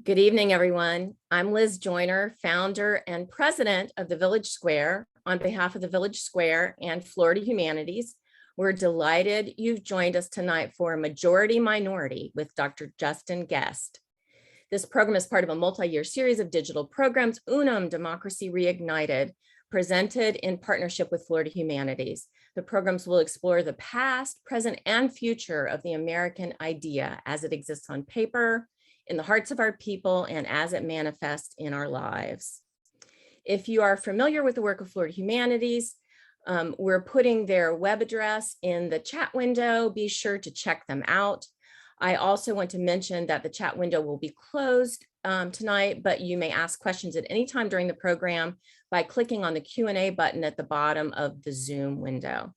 Good evening, everyone. I'm Liz Joyner, founder and president of the Village Square. On behalf of the Village Square and Florida Humanities, we're delighted you've joined us tonight for Majority Minority with Dr. Justin Gest. This program is part of a multi-year series of digital programs, Unum Democracy Reignited, presented in partnership with Florida Humanities. The programs will explore the past, present, and future of the American idea as it exists on paper, in the hearts of our people, and as it manifests in our lives. If you are familiar with the work of Florida Humanities, we're putting their web address in the chat window. Be sure to check them out. I also want to mention that the chat window will be closed tonight, but you may ask questions at any time during the program by clicking on the Q&A button at the bottom of the Zoom window.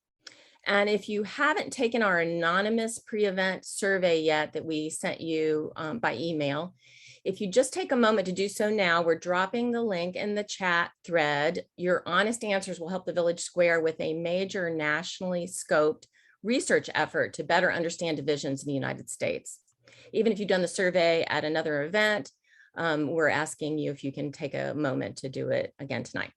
And if you haven't taken our anonymous pre-event survey yet that we sent you by email, if you just take a moment to do so now, we're dropping the link in the chat thread. Your honest answers will help the Village Square with a major nationally scoped research effort to better understand divisions in the United States. Even if you've done the survey at another event, we're asking you if you can take a moment to do it again tonight.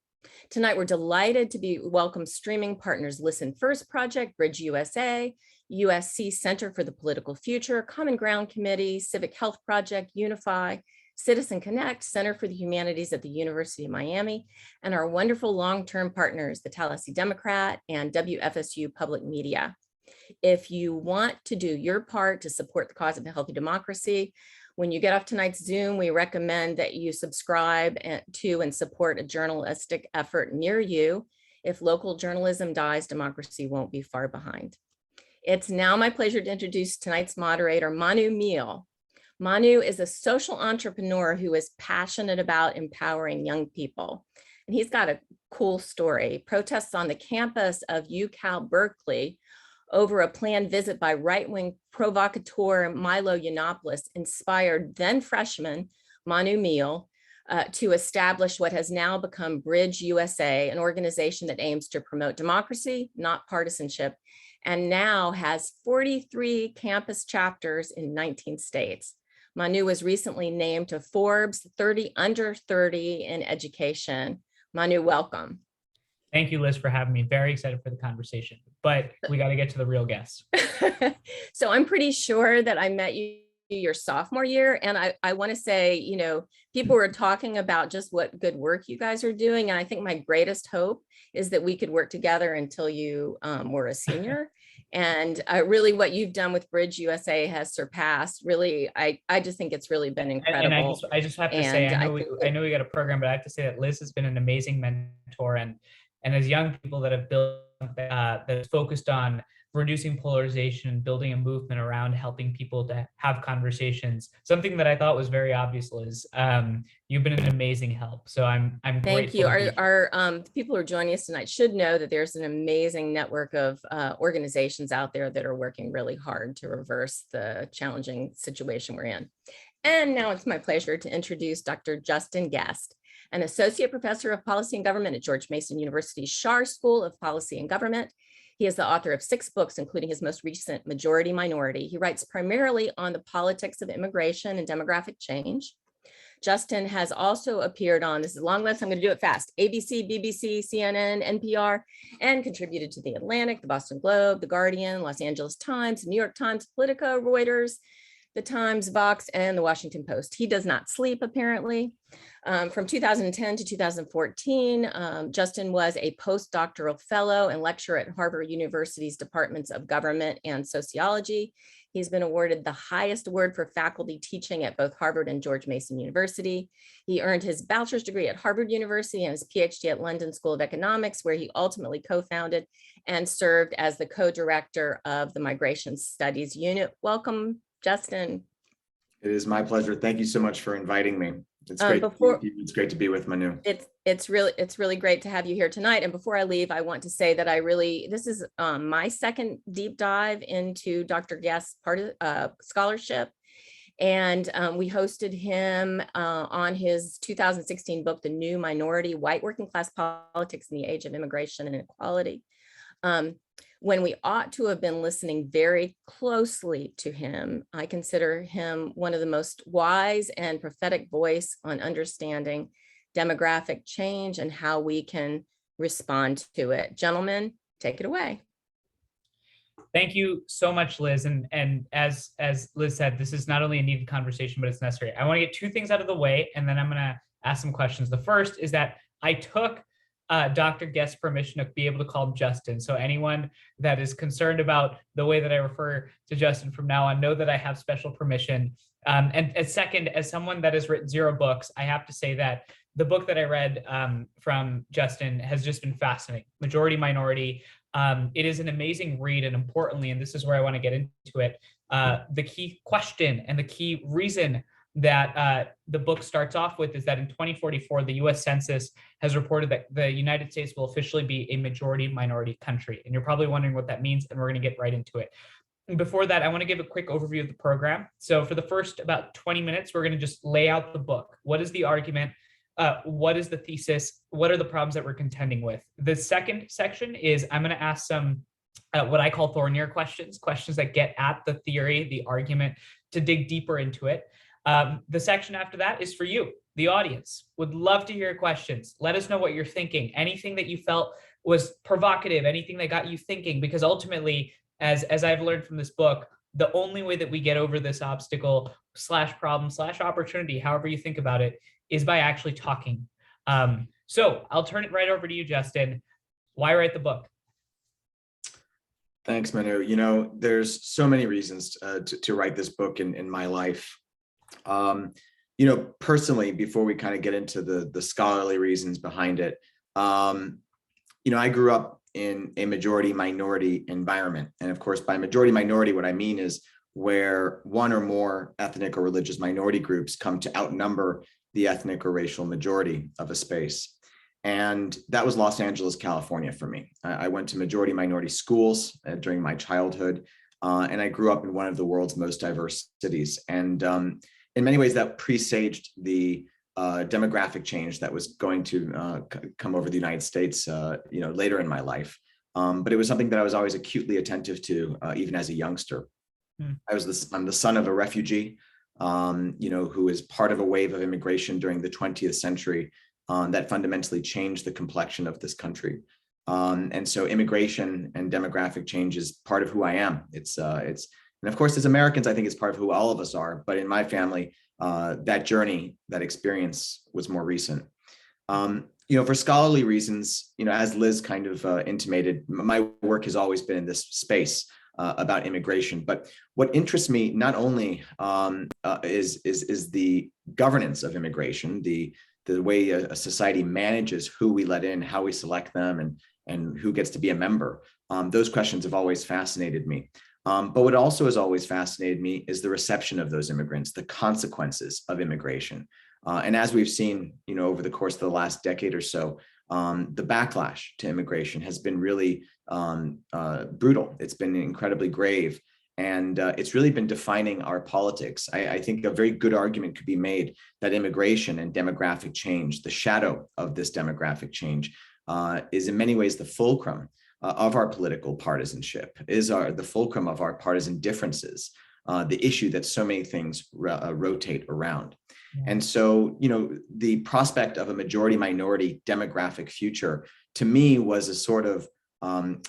Tonight, we're delighted to welcome streaming partners Listen First Project, Bridge USA, USC Center for the Political Future, Common Ground Committee, Civic Health Project, Unify, Citizen Connect, Center for the Humanities at the University of Miami, and our wonderful long-term partners, the Tallahassee Democrat and WFSU Public Media. If you want to do your part to support the cause of a healthy democracy, when you get off tonight's Zoom, we recommend that you subscribe to and support a journalistic effort near you. If local journalism dies, democracy won't be far behind. It's now my pleasure to introduce tonight's moderator, Manu Meal. Manu is a social entrepreneur who is passionate about empowering young people. And he's got a cool story. Protests on the campus of UCal Berkeley over a planned visit by right-wing provocateur Milo Yiannopoulos inspired then freshman Manu Meal to establish what has now become Bridge USA, an organization that aims to promote democracy, not partisanship, and now has 43 campus chapters in 19 states. Manu was recently named to Forbes 30 Under 30 in education. Manu, welcome. Thank you, Liz, for having me. Very excited for the conversation, but we got to get to the real guests. So I'm pretty sure that I met you your sophomore year. And I want to say, you know, people were talking about just what good work you guys are doing. And I think my greatest hope is that we could work together until you were a senior. And really what you've done with Bridge USA has surpassed. Really, I just think it's really been incredible. And I just have to say, I know we got a program, but I have to say that Liz has been an amazing mentor. And as young people that have built that is focused on reducing polarization and building a movement around helping people to have conversations, something that I thought was very obvious, Liz. You've been an amazing help. So I'm Thank grateful. you. Our people who are joining us tonight should know that there's an amazing network of organizations out there that are working really hard to reverse the challenging situation we're in. And now it's my pleasure to introduce Dr. Justin Gest, an associate professor of policy and government at George Mason University's Schar School of Policy and Government. He is the author of 6 books, including his most recent, Majority Minority. He writes primarily on the politics of immigration and demographic change. Justin has also appeared on, this is a long list, I'm going to do it fast, ABC, BBC, CNN, NPR, and contributed to The Atlantic, The Boston Globe, The Guardian, Los Angeles Times, New York Times, Politico, Reuters, The Times, Vox, and The Washington Post. He does not sleep, apparently. From 2010 to 2014, Justin was a postdoctoral fellow and lecturer at Harvard University's Departments of Government and Sociology. He's been awarded the highest award for faculty teaching at both Harvard and George Mason University. He earned his bachelor's degree at Harvard University and his PhD at London School of Economics, where he ultimately co-founded and served as the co-director of the Migration Studies Unit. Welcome, Justin. It is my pleasure. Thank you so much for inviting me. It's great. It's great to be with Manu. It's really great to have you here tonight. And before I leave, I want to say that this is my second deep dive into Dr. Gest's scholarship. And we hosted him on his 2016 book, The New Minority: White Working Class Politics in the Age of Immigration and Inequality. when we ought to have been listening very closely to him. I consider him one of the most wise and prophetic voice on understanding demographic change and how we can respond to it. Gentlemen, take it away. Thank you so much, Liz. And as Liz said, this is not only a needed conversation, but it's necessary. I want to get two things out of the way, and then I'm going to ask some questions. The first is that I took Dr. Gest's permission to be able to call him Justin. So anyone that is concerned about the way that I refer to Justin from now on, know that I have special permission. And second, as someone that has written 0 books, I have to say that the book that I read from Justin has just been fascinating. Majority Minority. It is an amazing read, and importantly, and this is where I want to get into it, the key question and the key reason that the book starts off with is that in 2044, the US Census has reported that the United States will officially be a majority minority country. And you're probably wondering what that means, and we're going to get right into it. And before that, I want to give a quick overview of the program. So for the first about 20 minutes, we're going to just lay out the book. What is the argument? What is the thesis? What are the problems that we're contending with? The second section is I'm going to ask some what I call thornier questions, questions that get at the theory, the argument, to dig deeper into it. The section after that is for you, the audience. Would love to hear questions. Let us know what you're thinking. Anything that you felt was provocative, anything that got you thinking, because ultimately, as I've learned from this book, the only way that we get over this obstacle / problem / opportunity, however you think about it, is by actually talking. So I'll turn it right over to you, Justin. Why write the book? Thanks, Manu. You know, there's so many reasons to write this book in my life. You know, personally, before we kind of get into the scholarly reasons behind it, you know, I grew up in a majority minority environment. And of course, by majority minority, what I mean is where one or more ethnic or religious minority groups come to outnumber the ethnic or racial majority of a space. And that was Los Angeles, California for me. I went to majority minority schools during my childhood, and I grew up in one of the world's most diverse cities. And in many ways, that presaged the demographic change that was going to come over the United States, you know, later in my life. But it was something that I was always acutely attentive to, even as a youngster. I'm the son of a refugee, you know, who is part of a wave of immigration during the 20th century that fundamentally changed the complexion of this country. And so immigration and demographic change is part of who I am. And of course, as Americans, I think it's part of who all of us are. But in my family, that journey, that experience was more recent. You know, for scholarly reasons, you know, as Liz kind of intimated, my work has always been in this space about immigration. But what interests me not only is the governance of immigration, the way a society manages who we let in, how we select them, and who gets to be a member. Those questions have always fascinated me. But what also has always fascinated me is the reception of those immigrants, the consequences of immigration. And as we've seen, you know, over the course of the last decade or so, the backlash to immigration has been really brutal. It's been incredibly grave. And it's really been defining our politics. I think a very good argument could be made that immigration and demographic change, the shadow of this demographic change, is in many ways the fulcrum of our political partisanship, is the fulcrum of our partisan differences, the issue that so many things rotate around. Yeah. And so, you know, the prospect of a majority minority demographic future, to me, was a sort of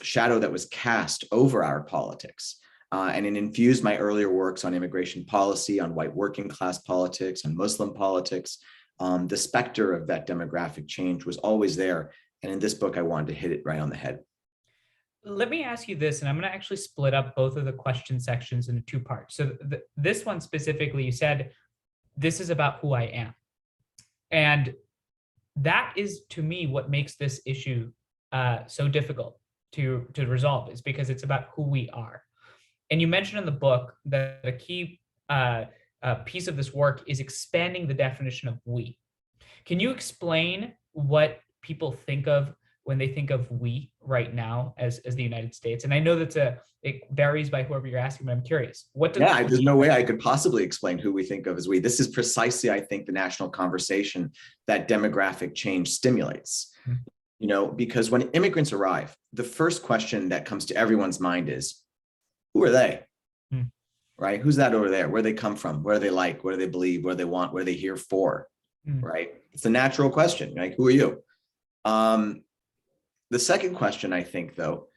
shadow that was cast over our politics. And it infused my earlier works on immigration policy, on white working class politics, on Muslim politics. The specter of that demographic change was always there. And in this book, I wanted to hit it right on the head. Let me ask you this, and I'm going to actually split up both of the question sections into 2 parts. So this one specifically, you said, this is about who I am. And that is, to me, what makes this issue so difficult to resolve, is because it's about who we are. And you mentioned in the book that a key piece of this work is expanding the definition of we. Can you explain what people think of when they think of we right now as the United States? And I know that it varies by whoever you're asking, but I'm curious. There's no way I could possibly explain who we think of as we. This is precisely, I think, the national conversation that demographic change stimulates. because when immigrants arrive, the first question that comes to everyone's mind is, who are they? Right? Who's that over there? Where they come from? What do they like? What do they believe? What do they want? What are they here for? Right? It's a natural question. Like, who are you? The second question, I think, though,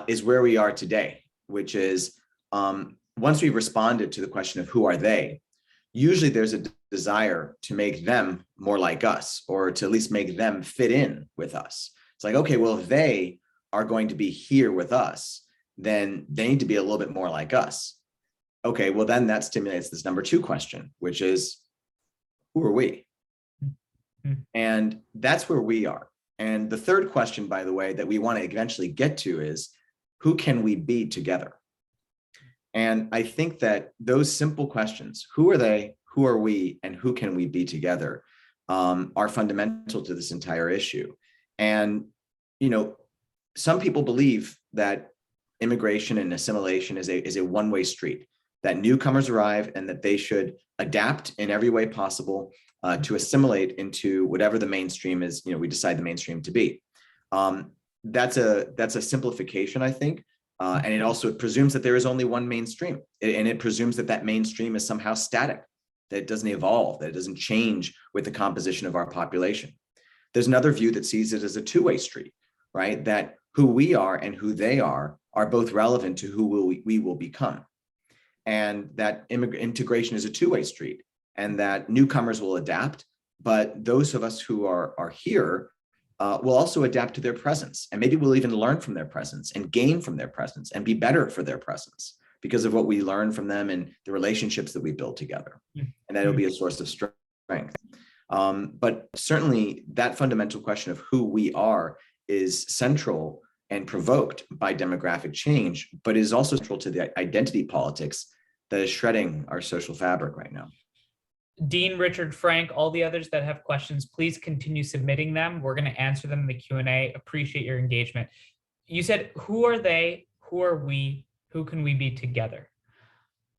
is where we are today, which is once we've responded to the question of who are they, usually there's a desire to make them more like us, or to at least make them fit in with us. It's like, okay, well, if they are going to be here with us, then they need to be a little bit more like us. Okay, well, then that stimulates this number two question, which is, who are we? And that's where we are. And the third question, by the way, that we want to eventually get to is, who can we be together? And I think that those simple questions, who are they, who are we, and who can we be together, are fundamental to this entire issue. And, some people believe that immigration and assimilation is a one-way street, that newcomers arrive and that they should adapt in every way possible to assimilate into whatever the mainstream is, we decide the mainstream to be. That's a simplification, I think. And it also presumes that there is only one mainstream. And it presumes that that mainstream is somehow static, that it doesn't evolve, that it doesn't change with the composition of our population. There's another view that sees it as a two-way street, right? That who we are and who they are both relevant to who we will become. And that integration is a two-way street, and that newcomers will adapt, but those of us who are here will also adapt to their presence. And maybe we'll even learn from their presence and gain from their presence and be better for their presence because of what we learn from them and the relationships that we build together. And that'll be a source of strength. But certainly that fundamental question of who we are is central and provoked by demographic change, but is also central to the identity politics that is shredding our social fabric right now. Dean, Richard, Frank, all the others that have questions, please continue submitting them. We're going to answer them in the Q&A. Appreciate your engagement. You said, who are they? Who are we? Who can we be together?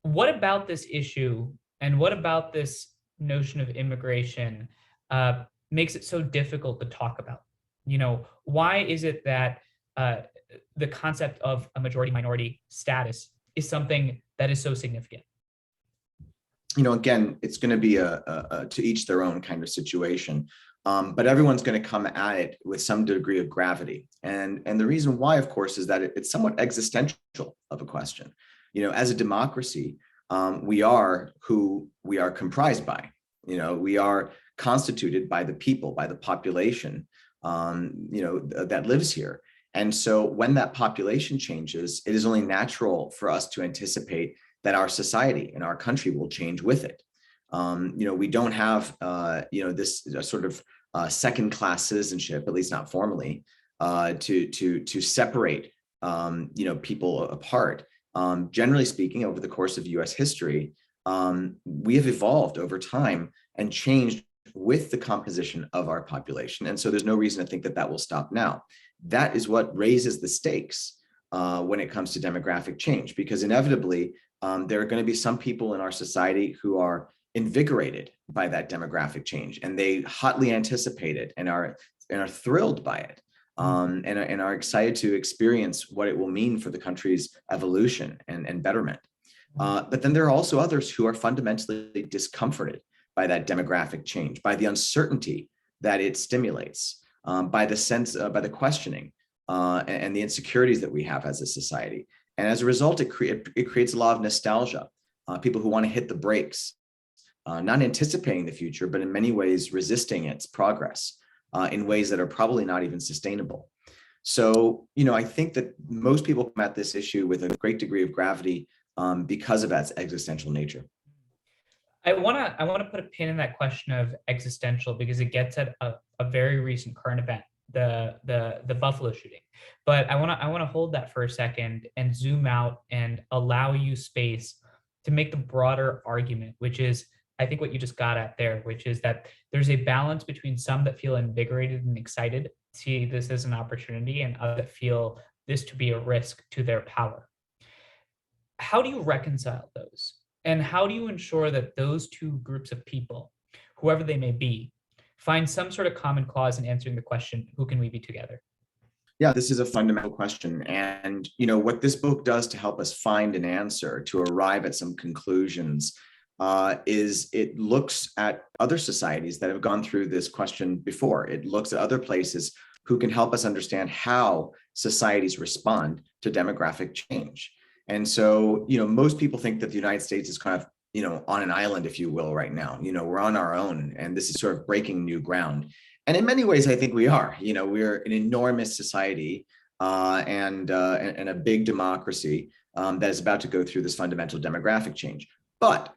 What about this issue and what about this notion of immigration makes it so difficult to talk about? Why is it that the concept of a majority-minority status is something that is so significant? Again, it's going to be a to each their own kind of situation, but everyone's going to come at it with some degree of gravity. And the reason why, of course, is that it's somewhat existential of a question. As a democracy, we are who we are comprised by. We are constituted by the people, by the population, that lives here. And so when that population changes, it is only natural for us to anticipate that our society and our country will change with it. We don't have, this sort of second-class citizenship, at least not formally, to separate, people apart. Generally speaking, over the course of U.S. history, we have evolved over time and changed with the composition of our population. And so there's no reason to think that that will stop now. That is what raises the stakes when it comes to demographic change, because inevitably, there are going to be some people in our society who are invigorated by that demographic change, and they hotly anticipate it and are thrilled by it, and are excited to experience what it will mean for the country's evolution and betterment. But then there are also others who are fundamentally discomforted by that demographic change, by the uncertainty that it stimulates, by the questioning and the insecurities that we have as a society. And as a result, it creates a lot of nostalgia, people who want to hit the brakes, not anticipating the future, but in many ways resisting its progress in ways that are probably not even sustainable. So, I think that most people come at this issue with a great degree of gravity because of its existential nature. I want to put a pin in that question of existential because it gets at a very recent current event, the Buffalo shooting. But I want to hold that for a second and zoom out and allow you space to make the broader argument, which is, I think, what you just got at there, which is that there's a balance between some that feel invigorated and excited, see this as an opportunity, and others that feel this to be a risk to their power. How do you reconcile those? And how do you ensure that those two groups of people, whoever they may be, find some sort of common cause in answering the question, who can we be together? Yeah, this is a fundamental question. And, what this book does to help us find an answer, to arrive at some conclusions, is it looks at other societies that have gone through this question before. It looks at other places who can help us understand how societies respond to demographic change. And so, most people think that the United States is kind of, on an island, if you will, right now. We're on our own, and this is sort of breaking new ground. And in many ways, I think we are. We're an enormous society and a big democracy that is about to go through this fundamental demographic change. But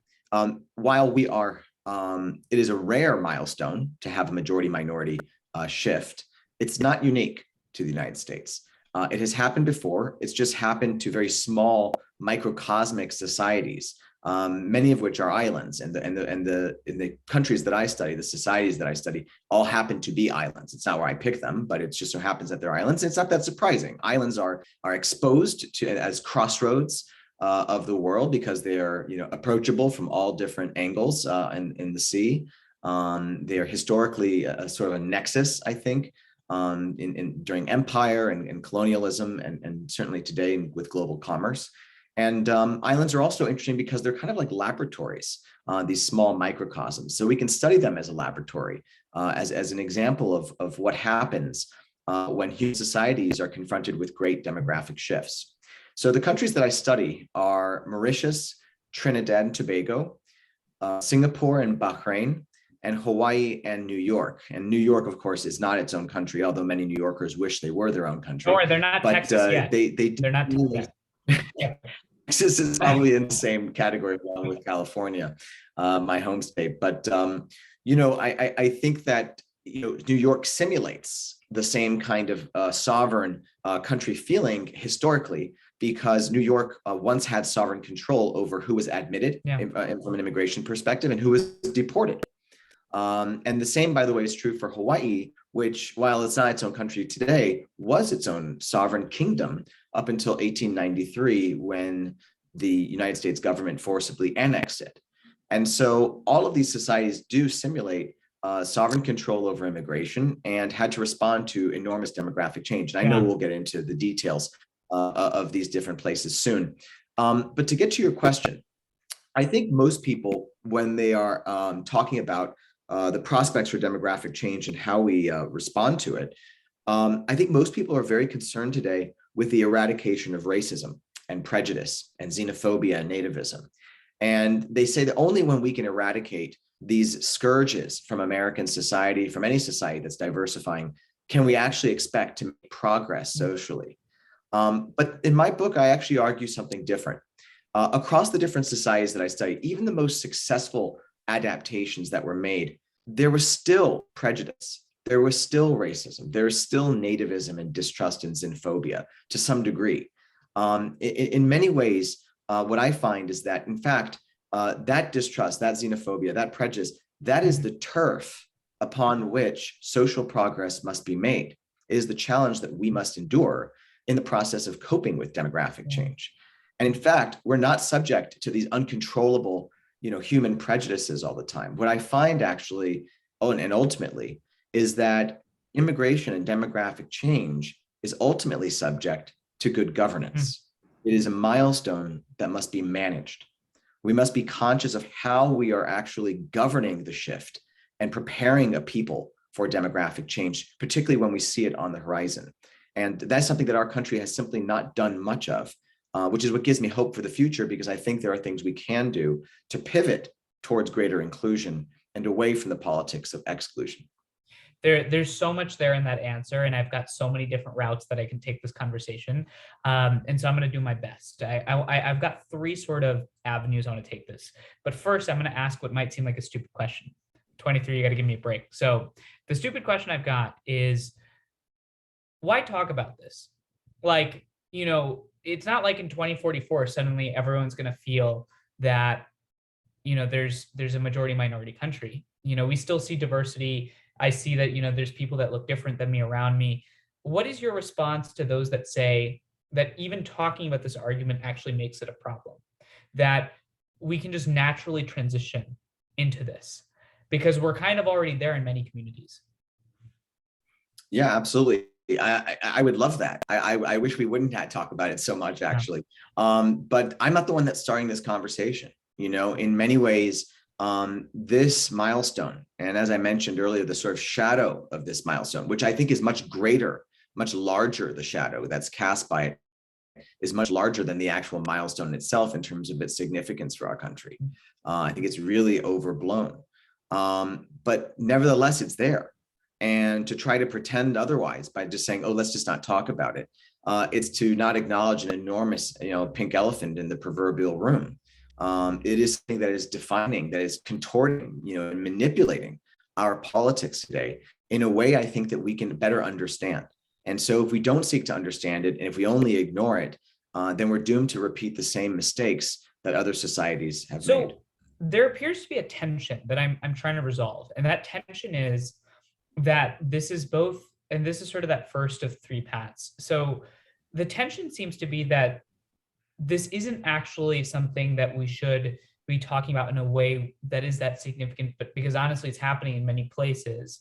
while we are, it is a rare milestone to have a majority-minority shift. It's not unique to the United States. It has happened before. It's just happened to very small microcosmic societies, many of which are islands, and the countries that I study, the societies that I study, all happen to be islands. It's not where I pick them, but it just so happens that they're islands. It's not that surprising. Islands are exposed to as crossroads of the world because they are approachable from all different angles in the sea. They are historically a sort of a nexus, I think, during empire and colonialism, and certainly today with global commerce. And islands are also interesting because they're kind of like laboratories, these small microcosms. So we can study them as a laboratory, as an example of what happens when human societies are confronted with great demographic shifts. So the countries that I study are Mauritius, Trinidad and Tobago, Singapore and Bahrain, and Hawaii and New York. And New York, of course, is not its own country, although many New Yorkers wish they were their own country. Or they're not Texas yet. They're not Texas. Yeah. Texas is probably in the same category along with California, my home state. But I think that New York simulates the same kind of sovereign country feeling historically, because New York once had sovereign control over who was admitted from an immigration perspective and who was deported. And the same, by the way, is true for Hawaii, which, while it's not its own country today, was its own sovereign kingdom up until 1893, when the United States government forcibly annexed it. And so all of these societies do simulate sovereign control over immigration and had to respond to enormous demographic change. And I know we'll get into the details of these different places soon. But to get to your question, I think most people, when they are talking about the prospects for demographic change and how we respond to it, I think most people are very concerned today with the eradication of racism and prejudice and xenophobia and nativism. And they say that only when we can eradicate these scourges from American society, from any society that's diversifying, can we actually expect to make progress socially. But in my book, I actually argue something different. Across the different societies that I study, even the most successful adaptations that were made, there was still prejudice, there was still racism, there was still nativism and distrust and xenophobia to some degree. In many ways, what I find is that, in fact, that distrust, that xenophobia, that prejudice, that is the turf upon which social progress must be made. It is the challenge that we must endure in the process of coping with demographic change. And in fact, we're not subject to these uncontrollable, human prejudices all the time. What I find actually, and ultimately, is that immigration and demographic change is ultimately subject to good governance. It is a milestone that must be managed. We must be conscious of how we are actually governing the shift and preparing a people for demographic change, particularly when we see it on the horizon. And that's something that our country has simply not done much of, which is what gives me hope for the future, because I think there are things we can do to pivot towards greater inclusion and away from the politics of exclusion. There's so much there in that answer, and I've got so many different routes that I can take this conversation. And so I'm going to do my best. I've got three sort of avenues I want to take this. But first, I'm going to ask what might seem like a stupid question. 23, you got to give me a break. So the stupid question I've got is, why talk about this? Like, it's not like in 2044, suddenly everyone's going to feel that, there's a majority minority country. We still see diversity. I see that, there's people that look different than me around me. What is your response to those that say that even talking about this argument actually makes it a problem, that we can just naturally transition into this? because we're kind of already there in many communities. Yeah, absolutely. I would love that. I wish we wouldn't have talk about it so much, actually. But I'm not the one that's starting this conversation. In many ways, this milestone, and as I mentioned earlier, the sort of shadow of this milestone, which I think is much greater, much larger, the shadow that's cast by it is much larger than the actual milestone itself in terms of its significance for our country. I think it's really overblown. But nevertheless, it's there. And to try to pretend otherwise by just saying, oh, let's just not talk about it, it's to not acknowledge an enormous, pink elephant in the proverbial room. It is something that is defining, that is contorting, and manipulating our politics today in a way I think that we can better understand. And so if we don't seek to understand it, and if we only ignore it, then we're doomed to repeat the same mistakes that other societies have made. There appears to be a tension that I'm trying to resolve. And that tension is that this is both, and this is sort of that first of three paths. So the tension seems to be that this isn't actually something that we should be talking about in a way that is that significant, but because honestly, it's happening in many places.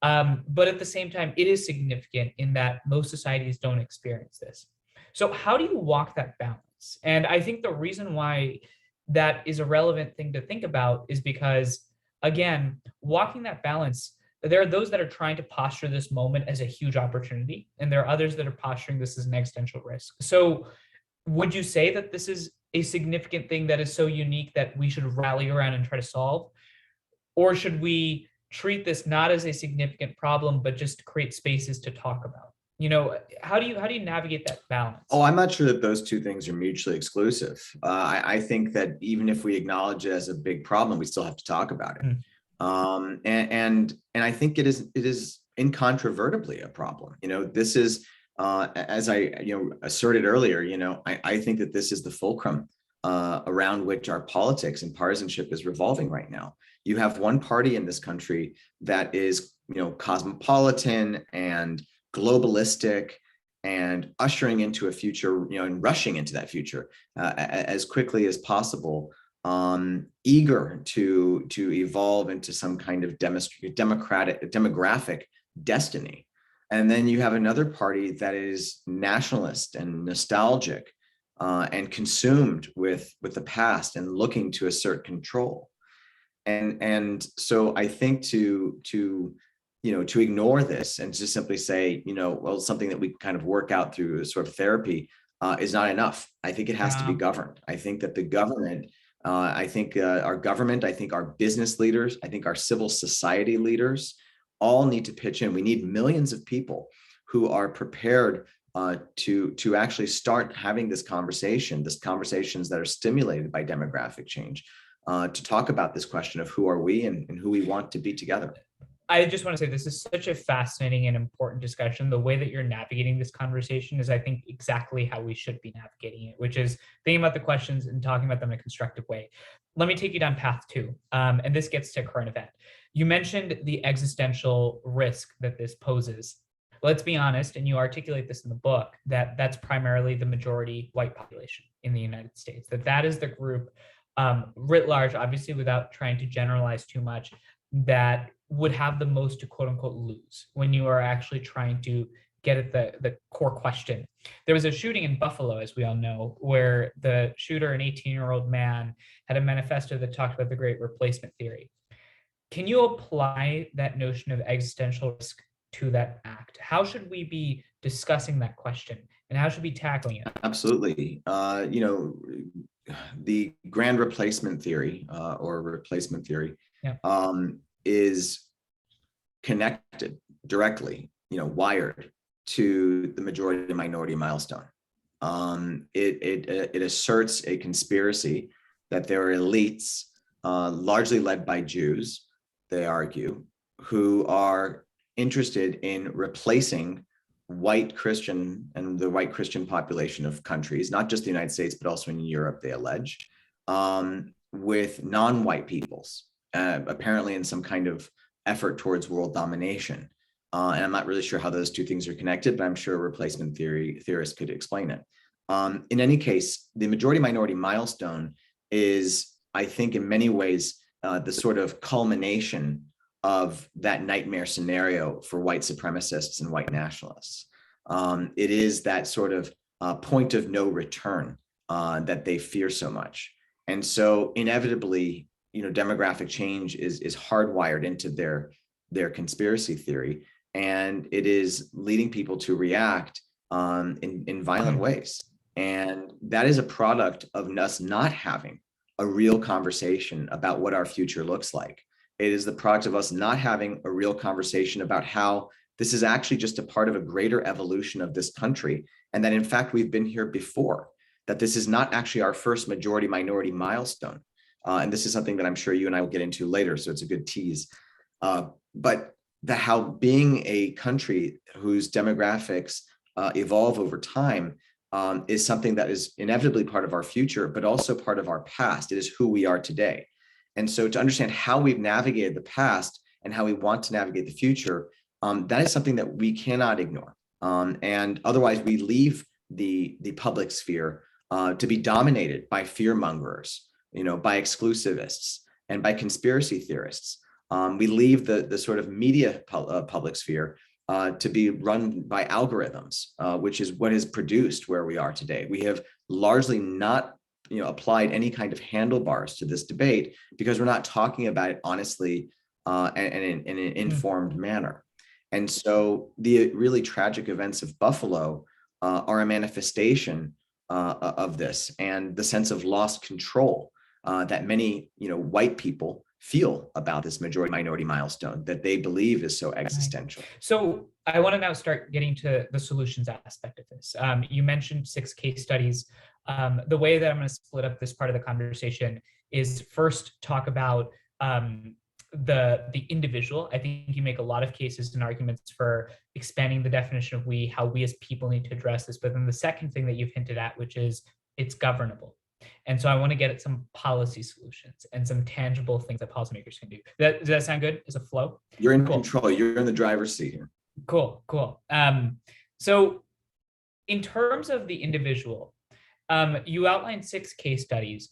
But at the same time, it is significant in that most societies don't experience this. So how do you walk that balance? And I think the reason why that is a relevant thing to think about is because, again, walking that balance, there are those that are trying to posture this moment as a huge opportunity, and there are others that are posturing this as an existential risk. So would you say that this is a significant thing that is so unique that we should rally around and try to solve? Or should we treat this not as a significant problem, but just create spaces to talk about? How do you navigate that balance? Oh, I'm not sure that those two things are mutually exclusive. I think that even if we acknowledge it as a big problem, we still have to talk about it. And I think it is incontrovertibly a problem. This is as I asserted earlier. I think that this is the fulcrum around which our politics and partisanship is revolving right now. You have one party in this country that is cosmopolitan and globalistic and ushering into a future, and rushing into that future as quickly as possible, eager to evolve into some kind of demographic destiny. And then you have another party that is nationalist and nostalgic and consumed with the past and looking to assert control. And so I think to ignore this and just simply say, well, something that we kind of work out through a sort of therapy is not enough. I think it has to be governed. I think that the government, our government, I think our business leaders, I think our civil society leaders all need to pitch in. We need millions of people who are prepared to actually start having these conversations that are stimulated by demographic change, to talk about this question of who are we and who we want to be together. I just want to say this is such a fascinating and important discussion. The way that you're navigating this conversation is, I think, exactly how we should be navigating it, which is thinking about the questions and talking about them in a constructive way. Let me take you down path two. And this gets to current event. You mentioned the existential risk that this poses. Let's be honest, and you articulate this in the book, that that's primarily the majority white population in the United States, that is the group writ large, obviously without trying to generalize too much, that would have the most to quote unquote lose when you are actually trying to get at the core question. There was a shooting in Buffalo, as we all know, where the shooter, an 18-year-old man, had a manifesto that talked about the great replacement theory. Can you apply that notion of existential risk to that act? How should we be discussing that question, and how should we be tackling it? Absolutely. The grand replacement theory or replacement theory is connected directly, wired to the majority minority milestone. It asserts a conspiracy that there are elites, largely led by Jews, they argue, who are interested in replacing white Christian and the white Christian population of countries, not just the United States, but also in Europe, they allege, with non-white peoples, apparently in some kind of effort towards world domination. And I'm not really sure how those two things are connected, but I'm sure a replacement theorist could explain it. In any case, the majority minority milestone is, I think, in many ways, the sort of culmination of that nightmare scenario for white supremacists and white nationalists. It is that sort of point of no return that they fear so much. And so inevitably, demographic change is hardwired into their conspiracy theory, and it is leading people to react in violent ways. And that is a product of us not having a real conversation about what our future looks like. It is the product of us not having a real conversation about how this is actually just a part of a greater evolution of this country, and that in fact we've been here before, that this is not actually our first majority minority milestone. And this is something that I'm sure you and I will get into later, so it's a good tease. But how being a country whose demographics evolve over time is something that is inevitably part of our future, but also part of our past. It is who we are today. And so to understand how we've navigated the past and how we want to navigate the future, that is something that we cannot ignore. And otherwise we leave the public sphere to be dominated by fear mongers, by exclusivists and by conspiracy theorists. We leave the sort of media public sphere to be run by algorithms, which is what has produced where we are today. We have largely not applied any kind of handlebars to this debate because we're not talking about it honestly and in an informed manner. And so the really tragic events of Buffalo are a manifestation of this and the sense of lost control that many white people feel about this majority minority milestone that they believe is so existential. So I want to now start getting to the solutions aspect of this. You mentioned 6 case studies. The way that I'm going to split up this part of the conversation is first talk about the individual. I think you make a lot of cases and arguments for expanding the definition of we, how we as people need to address this. But then the second thing that you've hinted at, which is it's governable. And so I want to get at some policy solutions and some tangible things that policymakers can do. Does that sound good as a flow? You're in control. You're in the driver's seat here. Cool. So in terms of the individual, you outlined 6 case studies.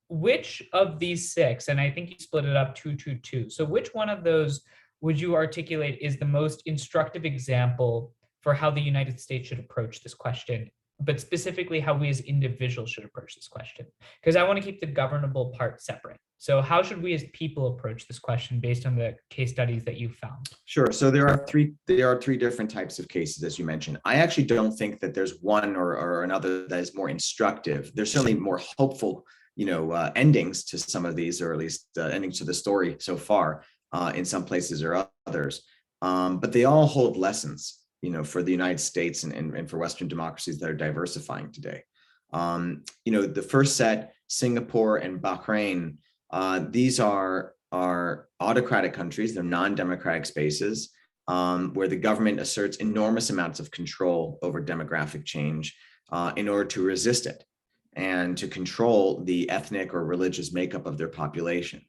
Which of these 6, and I think you split it up 2-2-2. So which one of those would you articulate is the most instructive example for how the United States should approach this question, but specifically how we as individuals should approach this question? Because I want to keep the governable part separate. So how should we as people approach this question based on the case studies that you found? Sure. So there are three different types of cases, as you mentioned. I actually don't think that there's one or another that is more instructive. There's certainly more hopeful endings to some of these, or at least endings to the story so far in some places or others. But they all hold lessons, for the United States and for Western democracies that are diversifying today. The first set, Singapore and Bahrain, these are autocratic countries. They're non-democratic spaces where the government asserts enormous amounts of control over demographic change in order to resist it and to control the ethnic or religious makeup of their population.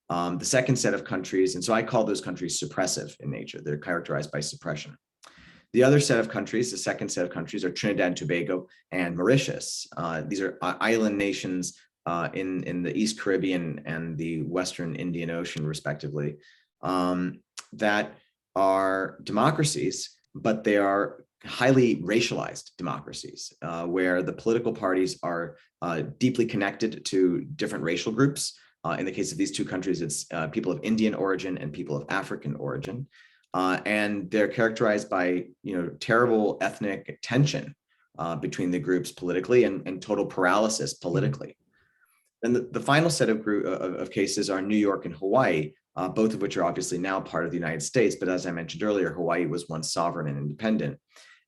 The second set of countries, and so I call those countries suppressive in nature. They're characterized by suppression. The other set of countries, the second set of countries, are Trinidad and Tobago and Mauritius. These are island nations in the East Caribbean and the Western Indian Ocean, respectively, that are democracies, but they are highly racialized democracies, where the political parties are deeply connected to different racial groups. In the case of these two countries, it's people of Indian origin and people of African origin. And they're characterized by terrible ethnic tension between the groups politically and total paralysis politically. Then the final set of cases are New York and Hawaii, both of which are obviously now part of the United States. But as I mentioned earlier, Hawaii was once sovereign and independent.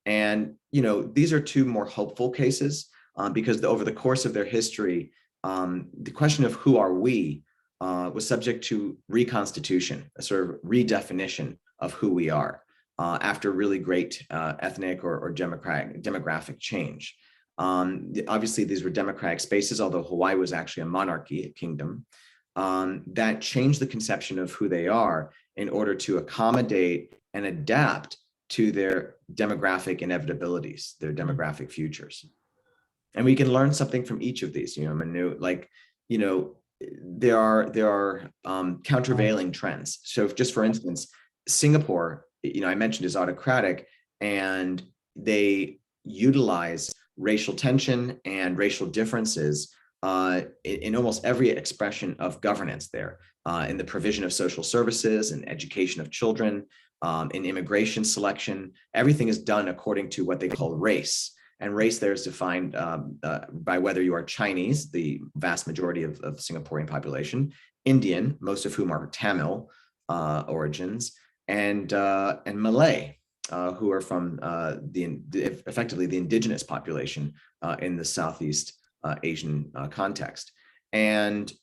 And these are two more hopeful cases because over the course of their history, the question of who are we was subject to reconstitution, a sort of redefinition of who we are after really great ethnic or demographic change. Obviously, these were democratic spaces, although Hawaii was actually a monarchy, a kingdom, that changed the conception of who they are in order to accommodate and adapt to their demographic inevitabilities, their demographic futures. And we can learn something from each of these, Manu, there are countervailing trends. So just for instance, Singapore, I mentioned, is autocratic, and they utilize racial tension and racial differences in almost every expression of governance there, in the provision of social services and education of children, in immigration selection. Everything is done according to what they call race. And race there is defined by whether you are Chinese, the vast majority of Singaporean population, Indian, most of whom are Tamil origins, and Malay, who are from effectively the indigenous population in the Southeast Asian context. And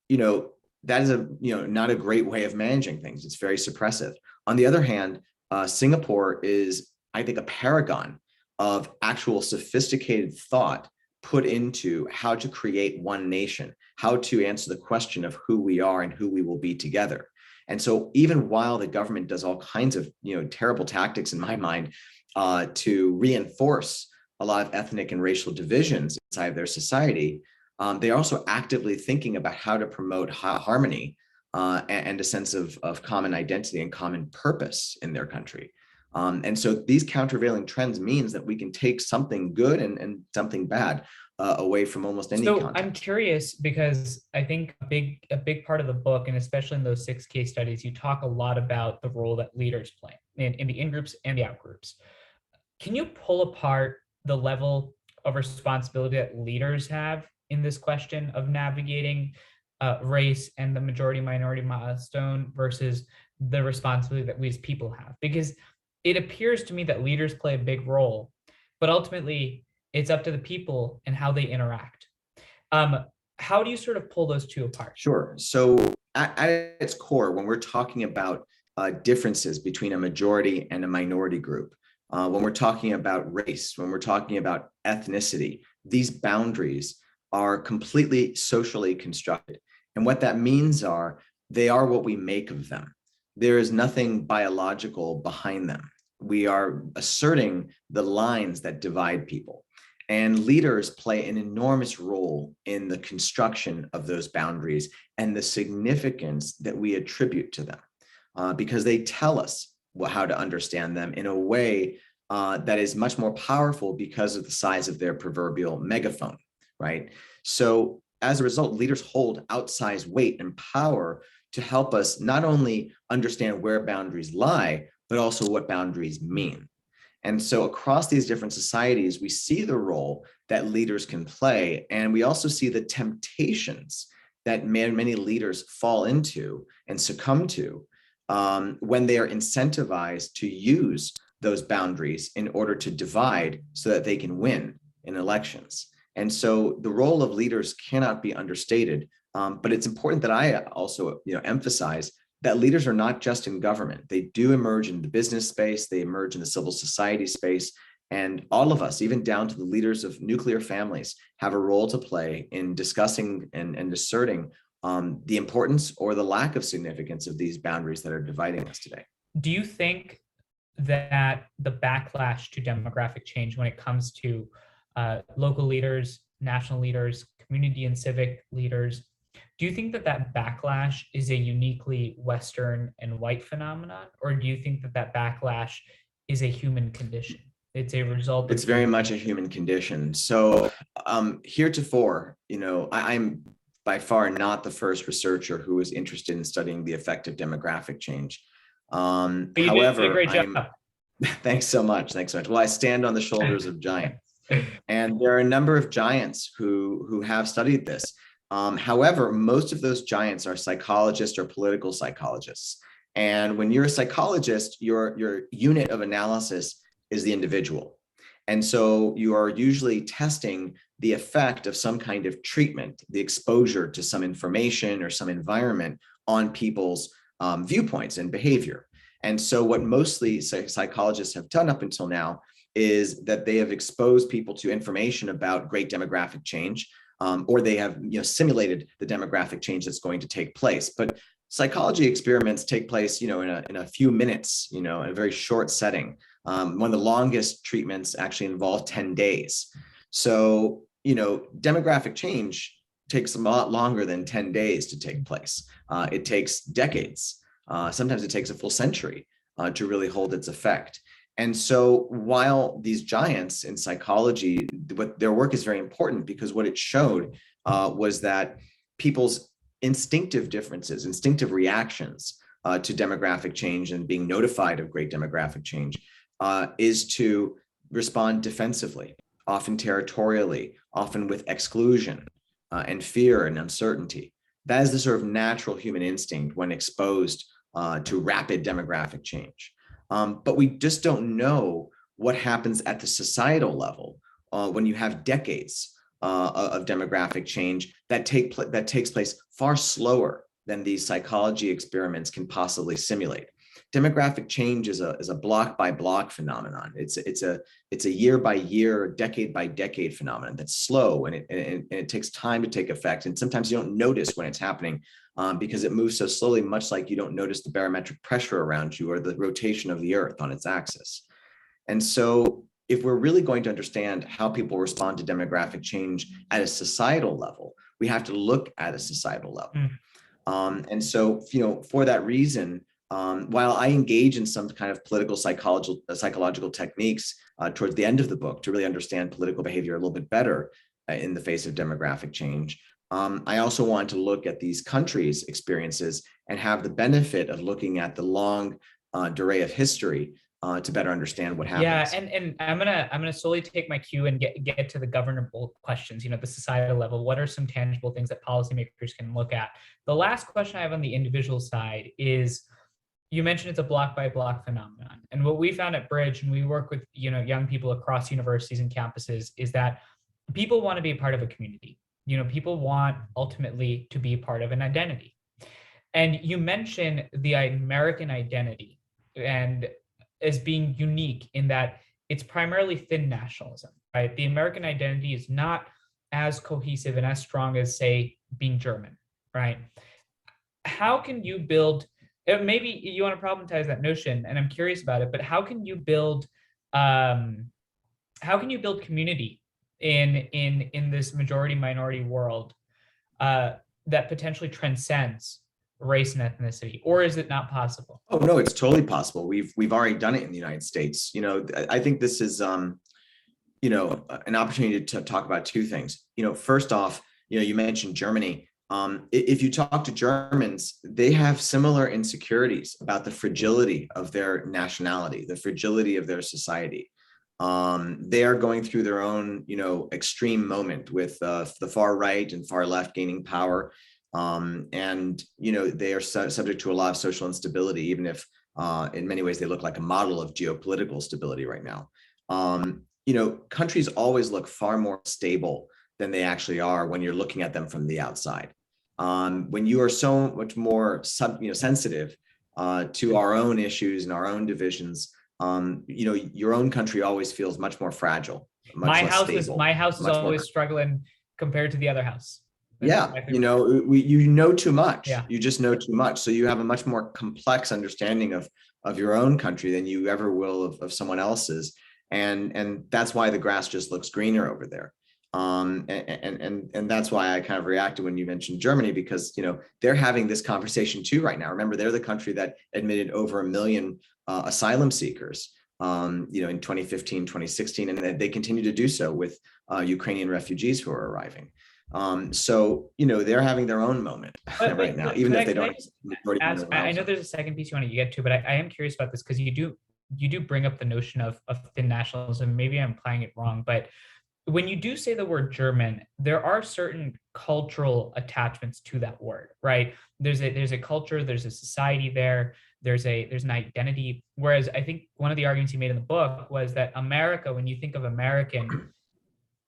that is not a great way of managing things. It's very suppressive. On the other hand, Singapore is, I think, a paragon of actual sophisticated thought put into how to create one nation, how to answer the question of who we are and who we will be together. And so even while the government does all kinds of terrible tactics, in my mind, to reinforce a lot of ethnic and racial divisions inside their society, they're also actively thinking about how to promote harmony and a sense of common identity and common purpose in their country. And so these countervailing trends means that we can take something good and something bad away from almost any context. I'm curious, because I think a big part of the book, and especially in those 6 case studies, you talk a lot about the role that leaders play in the in-groups and the out-groups. Can you pull apart the level of responsibility that leaders have in this question of navigating race and the majority-minority milestone versus the responsibility that we as people have? Because it appears to me that leaders play a big role, but ultimately it's up to the people and how they interact. How do you sort of pull those two apart? Sure. So at its core, when we're talking about differences between a majority and a minority group, when we're talking about race, when we're talking about ethnicity, these boundaries are completely socially constructed. And what that means are they are what we make of them. There is nothing biological behind them. We are asserting the lines that divide people. And leaders play an enormous role in the construction of those boundaries and the significance that we attribute to them, because they tell us how to understand them in a way that is much more powerful because of the size of their proverbial megaphone, right? So as a result, leaders hold outsized weight and power to help us not only understand where boundaries lie, but also what boundaries mean. And so across these different societies, we see the role that leaders can play. And we also see the temptations that many leaders fall into and succumb to when they are incentivized to use those boundaries in order to divide so that they can win in elections. And so the role of leaders cannot be understated. But it's important that I also emphasize that leaders are not just in government. They do emerge in the business space, they emerge in the civil society space, and all of us, even down to the leaders of nuclear families, have a role to play in discussing and asserting the importance or the lack of significance of these boundaries that are dividing us today. Do you think that the backlash to demographic change when it comes to local leaders, national leaders, community and civic leaders, do you think that backlash is a uniquely Western and white phenomenon, or do you think that backlash is a human condition? It's a result. It's very much a human condition. So heretofore, I'm by far not the first researcher who is interested in studying the effect of demographic change. However, thanks so much. Well, I stand on the shoulders of giants, and there are a number of giants who have studied this. However, most of those giants are psychologists or political psychologists. And when you're a psychologist, your unit of analysis is the individual. And so you are usually testing the effect of some kind of treatment, the exposure to some information or some environment on people's viewpoints and behavior. And so what mostly psychologists have done up until now is that they have exposed people to information about great demographic change, or they have simulated the demographic change that's going to take place. But psychology experiments take place in a few minutes, in a very short setting. One of the longest treatments actually involve 10 days. So demographic change takes a lot longer than 10 days to take place. It takes decades. Sometimes it takes a full century to really hold its effect. And so while these giants in psychology, their work is very important, because what it showed was that people's instinctive differences, instinctive reactions to demographic change and being notified of great demographic change is to respond defensively, often territorially, often with exclusion and fear and uncertainty. That is the sort of natural human instinct when exposed to rapid demographic change. But we just don't know what happens at the societal level when you have decades of demographic change that takes place far slower than these psychology experiments can possibly simulate. Demographic change is a block by block phenomenon. It's a year by year, decade by decade phenomenon that's slow, and it takes time to take effect. And sometimes you don't notice when it's happening because it moves so slowly, much like you don't notice the barometric pressure around you or the rotation of the earth on its axis. And so if we're really going to understand how people respond to demographic change at a societal level, we have to look at a societal level. And so, for that reason, while I engage in some kind of political psychological techniques towards the end of the book to really understand political behavior a little bit better in the face of demographic change, I also want to look at these countries' experiences and have the benefit of looking at the long durée of history to better understand what happens. Yeah, and I'm gonna solely take my cue and get to the governable questions. The societal level. What are some tangible things that policymakers can look at? The last question I have on the individual side is, you mentioned it's a block by block phenomenon, and what we found at Bridge, and we work with young people across universities and campuses, is that people want to be a part of a community. People want ultimately to be part of an identity. And you mentioned the American identity and as being unique in that it's primarily thin nationalism, right? The American identity is not as cohesive and as strong as, say, being German, right? How can you build, maybe you want to problematize that notion, and I'm curious about it, but how can you build community in this majority minority world that potentially transcends race and ethnicity, or is it not possible? Oh no, it's totally possible. We've already done it in the United States. I think this is an opportunity to talk about two things. First off, you mentioned Germany. If you talk to Germans, they have similar insecurities about the fragility of their nationality, the fragility of their society. They are going through their own, extreme moment with the far right and far left gaining power. And they are subject to a lot of social instability, even if in many ways they look like a model of geopolitical stability right now. Countries always look far more stable than they actually are when you're looking at them from the outside. When you are so much more sensitive to our own issues and our own divisions, your own country always feels much more fragile. My house is always struggling compared to the other house. Yeah, you know too much. Yeah. You just know too much. So you have a much more complex understanding of your own country than you ever will of someone else's. And that's why the grass just looks greener over there. And that's why I kind of reacted when you mentioned Germany, because they're having this conversation too right now. Remember, they're the country that admitted over 1 million asylum seekers in 2015, 2016, and they continue to do so with Ukrainian refugees who are arriving. So they're having their own moment right now, even if they don't. I know there's a second piece you want to get to, but I am curious about this because you do bring up the notion of thin nationalism. Maybe I'm applying it wrong, but when you do say the word German, there are certain cultural attachments to that word, right? There's a culture, there's a society there, there's an identity. Whereas I think one of the arguments you made in the book was that America, when you think of American,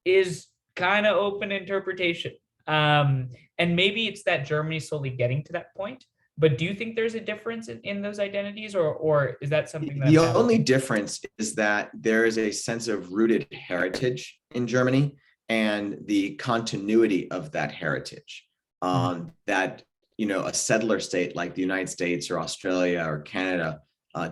is kind of open interpretation. And maybe it's that Germany slowly getting to that point. But do you think there's a difference in those identities, or is that something that— The only difference is that there is a sense of rooted heritage in Germany and the continuity of that heritage that, a settler state like the United States or Australia or Canada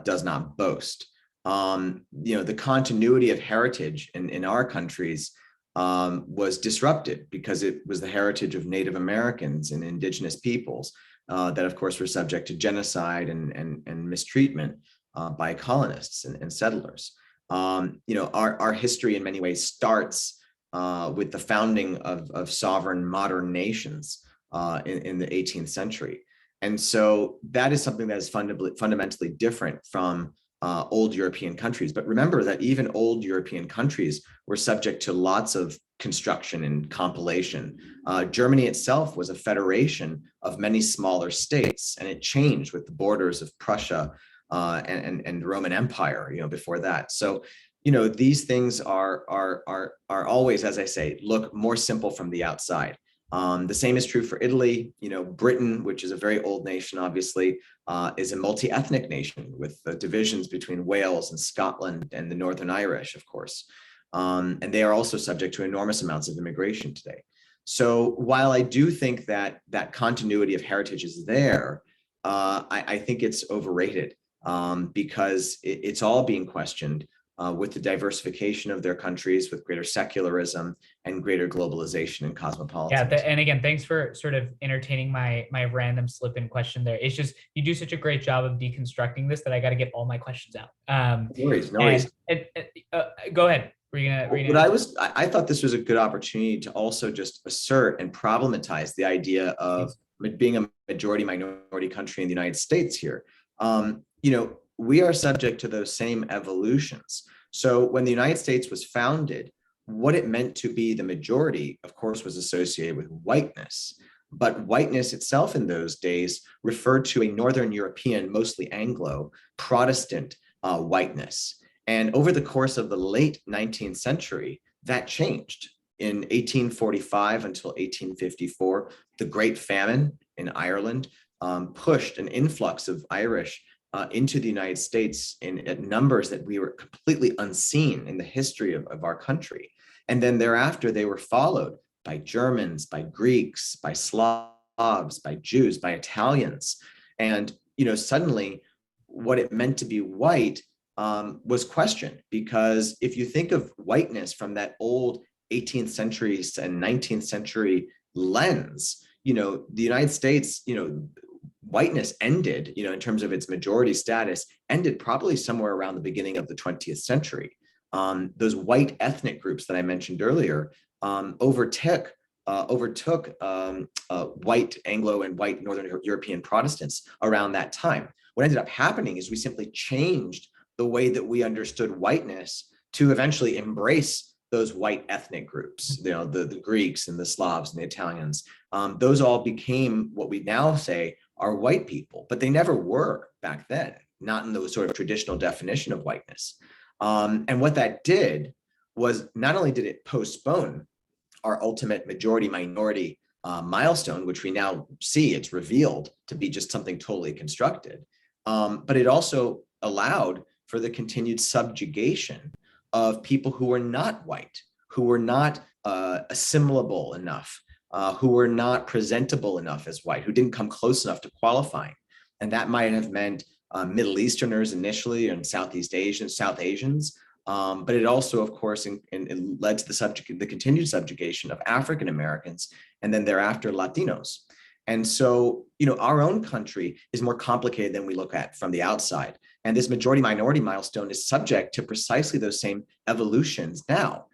does not boast. The continuity of heritage in our countries was disrupted because it was the heritage of Native Americans and indigenous peoples that, of course, were subject to genocide and mistreatment by colonists and settlers. Our history in many ways starts with the founding of sovereign modern nations in the 18th century. And so that is something that is fundamentally different from old European countries. But remember that even old European countries were subject to lots of construction and compilation. Germany itself was a federation of many smaller states, and it changed with the borders of Prussia and Roman Empire, before that. So, these things are always, as I say, look more simple from the outside. The same is true for Italy. Britain, which is a very old nation, obviously, is a multi-ethnic nation with divisions between Wales and Scotland and the Northern Irish, of course. And they are also subject to enormous amounts of immigration today. So while I do think that continuity of heritage is there, I think it's overrated because it's all being questioned with the diversification of their countries, with greater secularism and greater globalization and cosmopolitanism. Yeah, and again, thanks for sort of entertaining my random slip-in question there. It's just, you do such a great job of deconstructing this that I got to get all my questions out. No worries. Go ahead. I thought this was a good opportunity to also just assert and problematize the idea of being a majority minority country in the United States here. We are subject to those same evolutions. So when the United States was founded, what it meant to be the majority, of course, was associated with whiteness. But whiteness itself in those days referred to a Northern European, mostly Anglo, Protestant whiteness. And over the course of the late 19th century, that changed. In 1845 until 1854, the Great Famine in Ireland pushed an influx of Irish into the United States at numbers that we were completely unseen in the history of our country. And then thereafter, they were followed by Germans, by Greeks, by Slavs, by Jews, by Italians. And, suddenly what it meant to be white was questioned, because if you think of whiteness from that old 18th century and 19th century lens, the United States, whiteness ended, in terms of its majority status, ended probably somewhere around the beginning of the 20th century. Those white ethnic groups that I mentioned earlier overtook white Anglo and white Northern European Protestants around that time. What ended up happening is we simply changed the way that we understood whiteness to eventually embrace those white ethnic groups, the Greeks and the Slavs and the Italians. Those all became what we now say are white people, but they never were back then, not in the sort of traditional definition of whiteness. And what that did was, not only did it postpone our ultimate majority minority milestone, which we now see it's revealed to be just something totally constructed, but it also allowed for the continued subjugation of people who were not white, who were not assimilable enough, who were not presentable enough as white, who didn't come close enough to qualifying. And that might have meant Middle Easterners initially, and South Asians. But it also, of course, it led to the continued subjugation of African Americans, and then thereafter Latinos. And so, our own country is more complicated than we look at from the outside. And this majority minority milestone is subject to precisely those same evolutions now.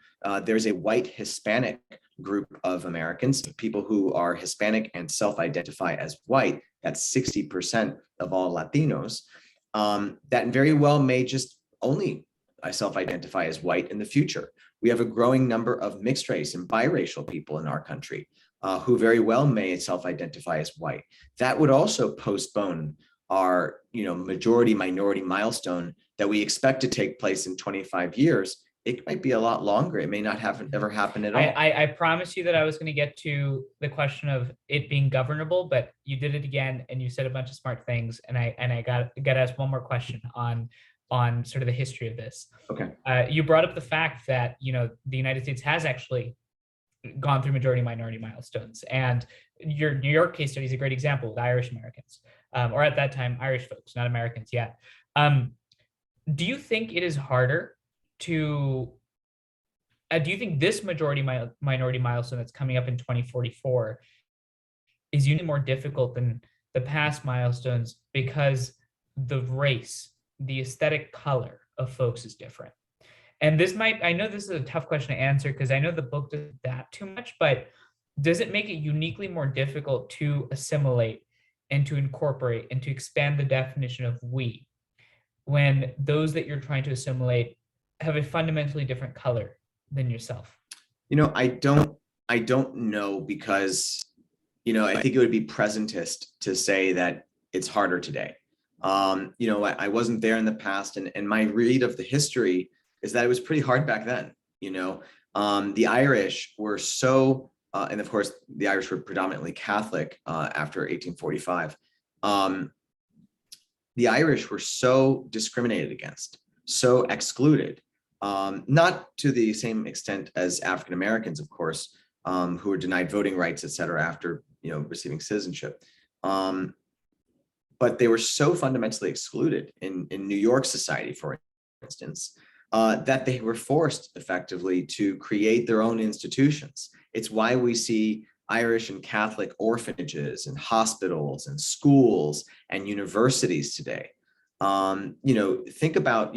There's a white Hispanic group of Americans, people who are Hispanic and self-identify as white. That's 60% of all Latinos. That very well may just only self-identify as white in the future. We have a growing number of mixed race and biracial people in our country who very well may self-identify as white. That would also postpone our majority minority milestone that we expect to take place in 25 years. It might be a lot longer. It may not ever happen at all. I promised you that I was going to get to the question of it being governable, but you did it again, and you said a bunch of smart things. And I got to ask one more question on sort of the history of this. Okay. You brought up the fact that the United States has actually gone through majority minority milestones, and your New York case study is a great example with Irish Americans, or at that time Irish folks, not Americans yet. Do you think it is harder to do you think this minority milestone that's coming up in 2044 is usually more difficult than the past milestones because the race, the aesthetic color of folks is different? And I know this is a tough question to answer because I know the book does that too much, but does it make it uniquely more difficult to assimilate and to incorporate and to expand the definition of we when those that you're trying to assimilate have a fundamentally different color than yourself? I don't know, because, I think it would be presentist to say that it's harder today. I wasn't there in the past, and my read of the history is that it was pretty hard back then. The Irish were so, and of course, the Irish were predominantly Catholic after 1845. The Irish were so discriminated against, so excluded, not to the same extent as African Americans, of course, who were denied voting rights, et cetera, after receiving citizenship. But they were so fundamentally excluded in New York society, for instance, that they were forced effectively to create their own institutions. It's why we see Irish and Catholic orphanages and hospitals and schools and universities today. Think about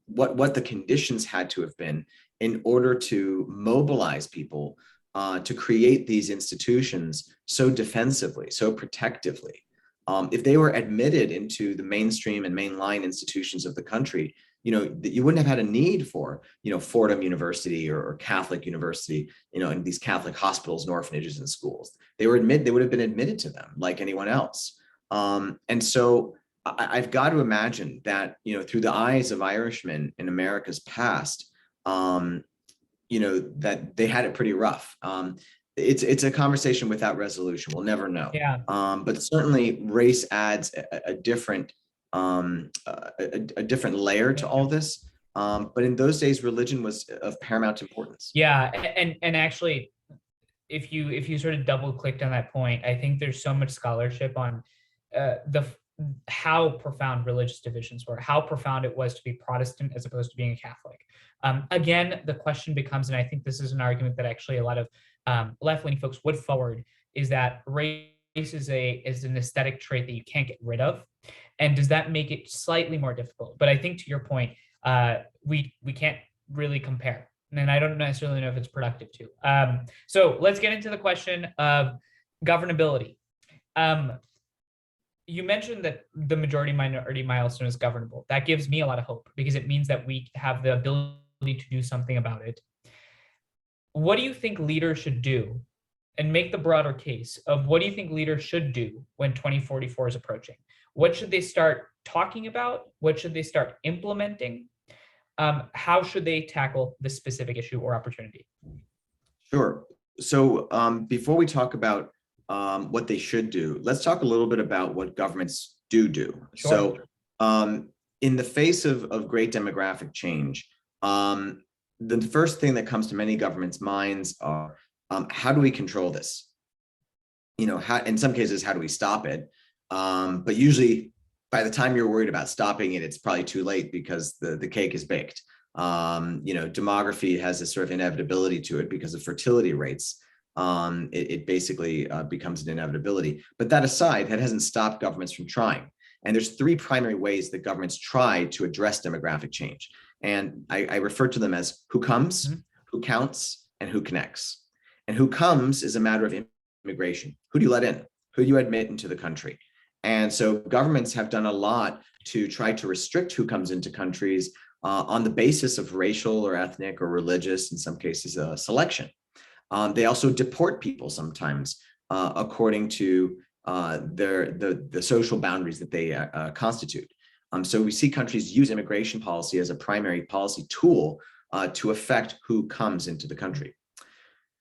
what the conditions had to have been in order to mobilize people to create these institutions so defensively, so protectively. If they were admitted into the mainstream and mainline institutions of the country, you wouldn't have had a need for, Fordham University or Catholic University, and these Catholic hospitals and orphanages and schools. They would have been admitted to them like anyone else. And so I've got to imagine that, through the eyes of Irishmen in America's past, that they had it pretty rough. It's a conversation without resolution. We'll never know. Yeah. But certainly race adds a different layer to all this. But in those days, religion was of paramount importance. Yeah, and actually, if you sort of double clicked on that point, I think there's so much scholarship on how profound religious divisions were, how profound it was to be Protestant as opposed to being a Catholic. Again, the question becomes, and I think this is an argument that actually a lot of left-leaning folks would forward, is that race is an aesthetic trait that you can't get rid of. And does that make it slightly more difficult? But I think, to your point, we can't really compare. And I don't necessarily know if it's productive to. So let's get into the question of governability. You mentioned that the majority-minority milestone is governable. That gives me a lot of hope because it means that we have the ability to do something about it. What do you think leaders should do? And make the broader case of what do you think leaders should do when 2044 is approaching? What should they start talking about? What should they start implementing? How should they tackle this specific issue or opportunity? Sure. So before we talk about what they should do, let's talk a little bit about what governments do. Sure. So in the face of great demographic change, the first thing that comes to many governments' minds are, how do we control this? In some cases, how do we stop it? But usually by the time you're worried about stopping it, it's probably too late because the cake is baked. Demography has a sort of inevitability to it because of fertility rates. It basically becomes an inevitability. But that aside, that hasn't stopped governments from trying. And there's three primary ways that governments try to address demographic change. And I refer to them as who comes, who counts, and who connects. And who comes is a matter of immigration. Who do you let in? Who do you admit into the country? And so governments have done a lot to try to restrict who comes into countries on the basis of racial or ethnic or religious, in some cases, selection. They also deport people sometimes according to the social boundaries that they constitute. So we see countries use immigration policy as a primary policy tool to affect who comes into the country.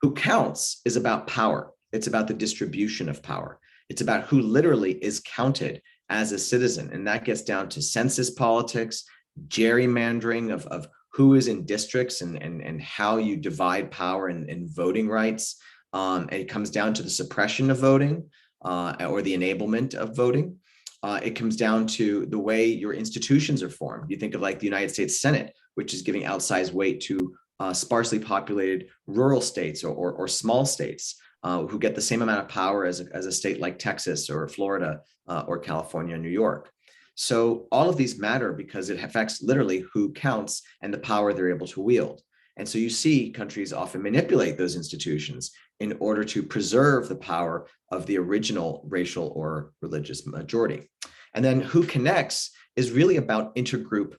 Who counts is about power. It's about the distribution of power. It's about who literally is counted as a citizen. And that gets down to census politics, gerrymandering of who is in districts and how you divide power and voting rights. And it comes down to the suppression of voting or the enablement of voting. It comes down to the way your institutions are formed. You think of like the United States Senate, which is giving outsized weight to sparsely populated rural states or small states who get the same amount of power as a state like Texas or Florida or California, New York. So all of these matter because it affects literally who counts and the power they're able to wield. And so you see countries often manipulate those institutions in order to preserve the power of the original racial or religious majority. And then who connects is really about intergroup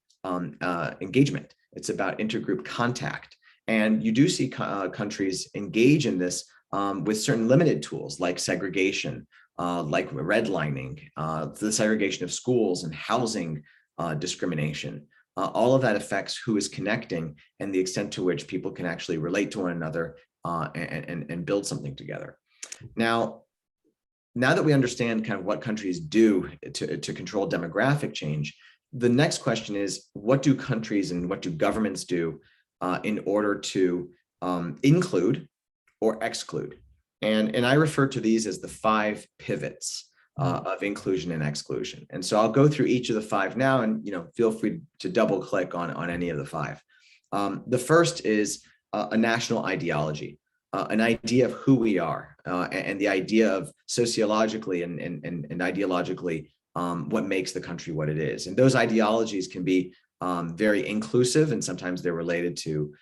engagement. It's about intergroup contact. And you do see countries engage in this with certain limited tools like segregation, like redlining, the segregation of schools and housing discrimination. All of that affects who is connecting and the extent to which people can actually relate to one another and build something together. Now that we understand kind of what countries do to control demographic change, the next question is, what do countries and what do governments do in order to include or exclude? And I refer to these as the 5 pivots of inclusion and exclusion. And so I'll go through each of the 5 now, and feel free to double click on any of the 5. The first is a national ideology, an idea of who we are, and the idea of sociologically and ideologically what makes the country what it is. And those ideologies can be very inclusive, and sometimes they're related to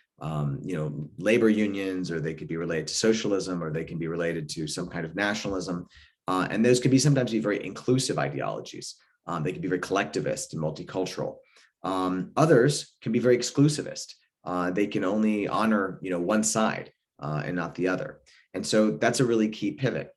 labor unions, or they could be related to socialism, or they can be related to some kind of nationalism. And those can be sometimes be very inclusive ideologies. They can be very collectivist and multicultural. Others can be very exclusivist. They can only honor one side and not the other. And so that's a really key pivot.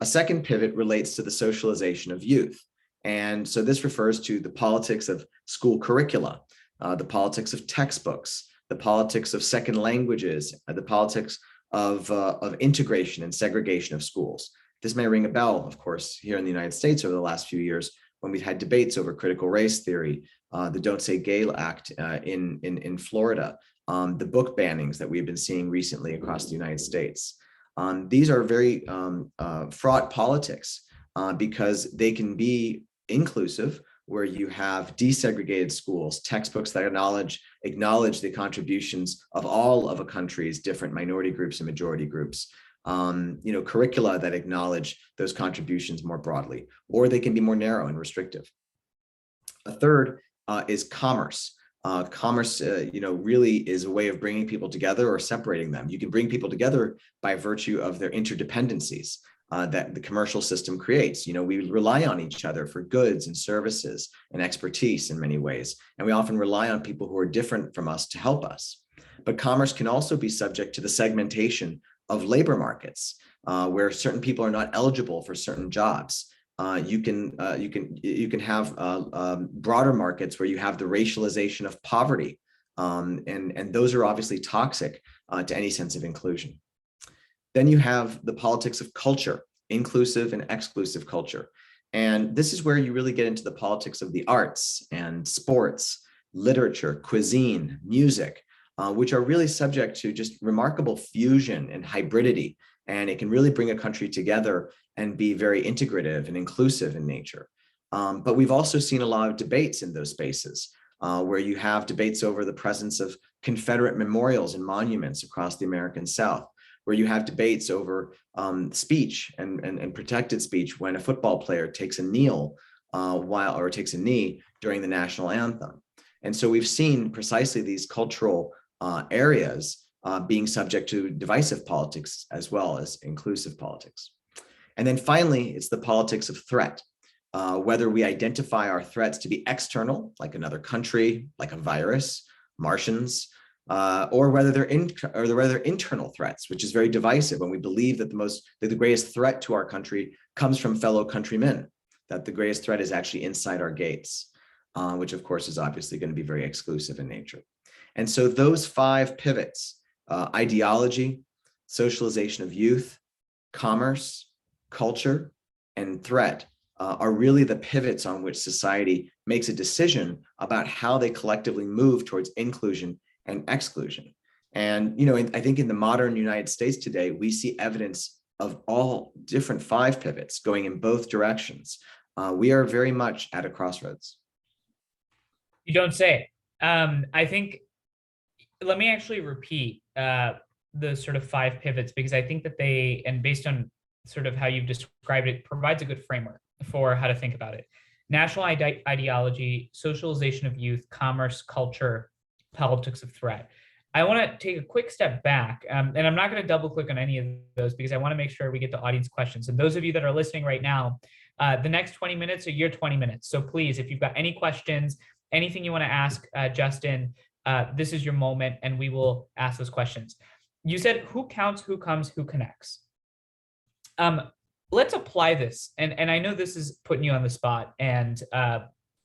A second pivot relates to the socialization of youth. And so this refers to the politics of school curricula, the politics of textbooks, the politics of second languages, the politics of integration and segregation of schools. This may ring a bell, of course, here in the United States over the last few years when we've had debates over critical race theory, the Don't Say Gay Act in Florida, the book bannings that we've been seeing recently across the United States. These are very fraught politics because they can be inclusive, where you have desegregated schools, textbooks that acknowledge the contributions of all of a country's different minority groups and majority groups. Curricula that acknowledge those contributions more broadly, or they can be more narrow and restrictive. A third is commerce. Commerce, really is a way of bringing people together or separating them. You can bring people together by virtue of their interdependencies that the commercial system creates. We rely on each other for goods and services and expertise in many ways, and we often rely on people who are different from us to help us. But commerce can also be subject to the segmentation of labor markets, where certain people are not eligible for certain jobs. You can have broader markets where you have the racialization of poverty, and those are obviously toxic to any sense of inclusion. Then you have the politics of culture, inclusive and exclusive culture. And this is where you really get into the politics of the arts and sports, literature, cuisine, music, which are really subject to just remarkable fusion and hybridity. And it can really bring a country together and be very integrative and inclusive in nature. But we've also seen a lot of debates in those spaces, where you have debates over the presence of Confederate memorials and monuments across the American South, where you have debates over speech and protected speech when a football player takes a knee during the national anthem. And so we've seen precisely these cultural areas being subject to divisive politics as well as inclusive politics. And then finally, it's the politics of threat. Whether we identify our threats to be external, like another country, like a virus, Martians, or whether they're internal threats, which is very divisive when we believe that the greatest threat to our country comes from fellow countrymen, that the greatest threat is actually inside our gates, which of course is obviously going to be very exclusive in nature. And so those 5 pivots, ideology, socialization of youth, commerce, culture, and threat, are really the pivots on which society makes a decision about how they collectively move towards inclusion and exclusion. And, I think in the modern United States today, we see evidence of all different 5 pivots going in both directions. We are very much at a crossroads. You don't say. I think let me actually repeat the sort of 5 pivots, because I think that they, and based on sort of how you've described it, provides a good framework for how to think about it. National ideology, socialization of youth, commerce, culture, politics of threat. I want to take a quick step back, and I'm not going to double click on any of those because I want to make sure we get to audience questions. And those of you that are listening right now, the next 20 minutes are your 20 minutes. So please, if you've got any questions, anything you want to ask Justin, this is your moment, and we will ask those questions. You said who counts, who comes, who connects. Let's apply this. And I know this is putting you on the spot, and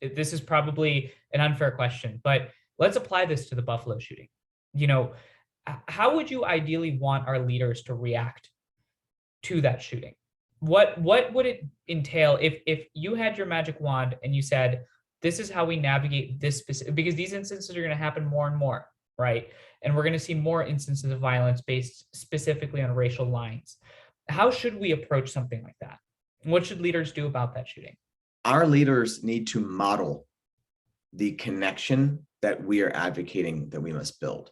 this is probably an unfair question, but let's apply this to the Buffalo shooting. You know, how would you ideally want our leaders to react to that shooting? What would it entail if you had your magic wand and you said, this is how we navigate this specific, because these instances are going to happen more and more, right? And we're going to see more instances of violence based specifically on racial lines. How should we approach something like that? What should leaders do about that shooting? Our leaders need to model the connection that we are advocating that we must build.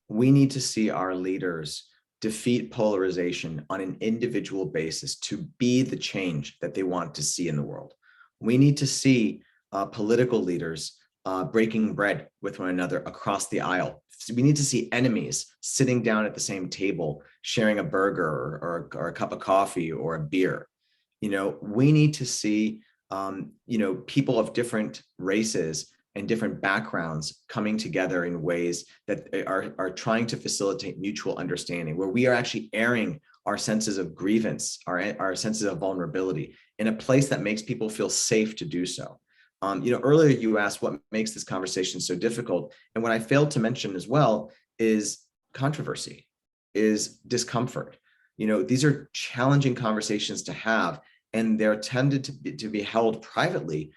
We need to see our leaders defeat polarization on an individual basis to be the change that they want to see in the world. We need to see political leaders breaking bread with one another across the aisle. So we need to see enemies sitting down at the same table, sharing a burger or a cup of coffee or a beer. You know, we need to see, people of different races and different backgrounds coming together in ways that are trying to facilitate mutual understanding, where we are actually airing our senses of grievance, our senses of vulnerability in a place that makes people feel safe to do so. Earlier you asked what makes this conversation so difficult. And what I failed to mention as well is controversy, is discomfort. These are challenging conversations to have, and they're tended to be held privately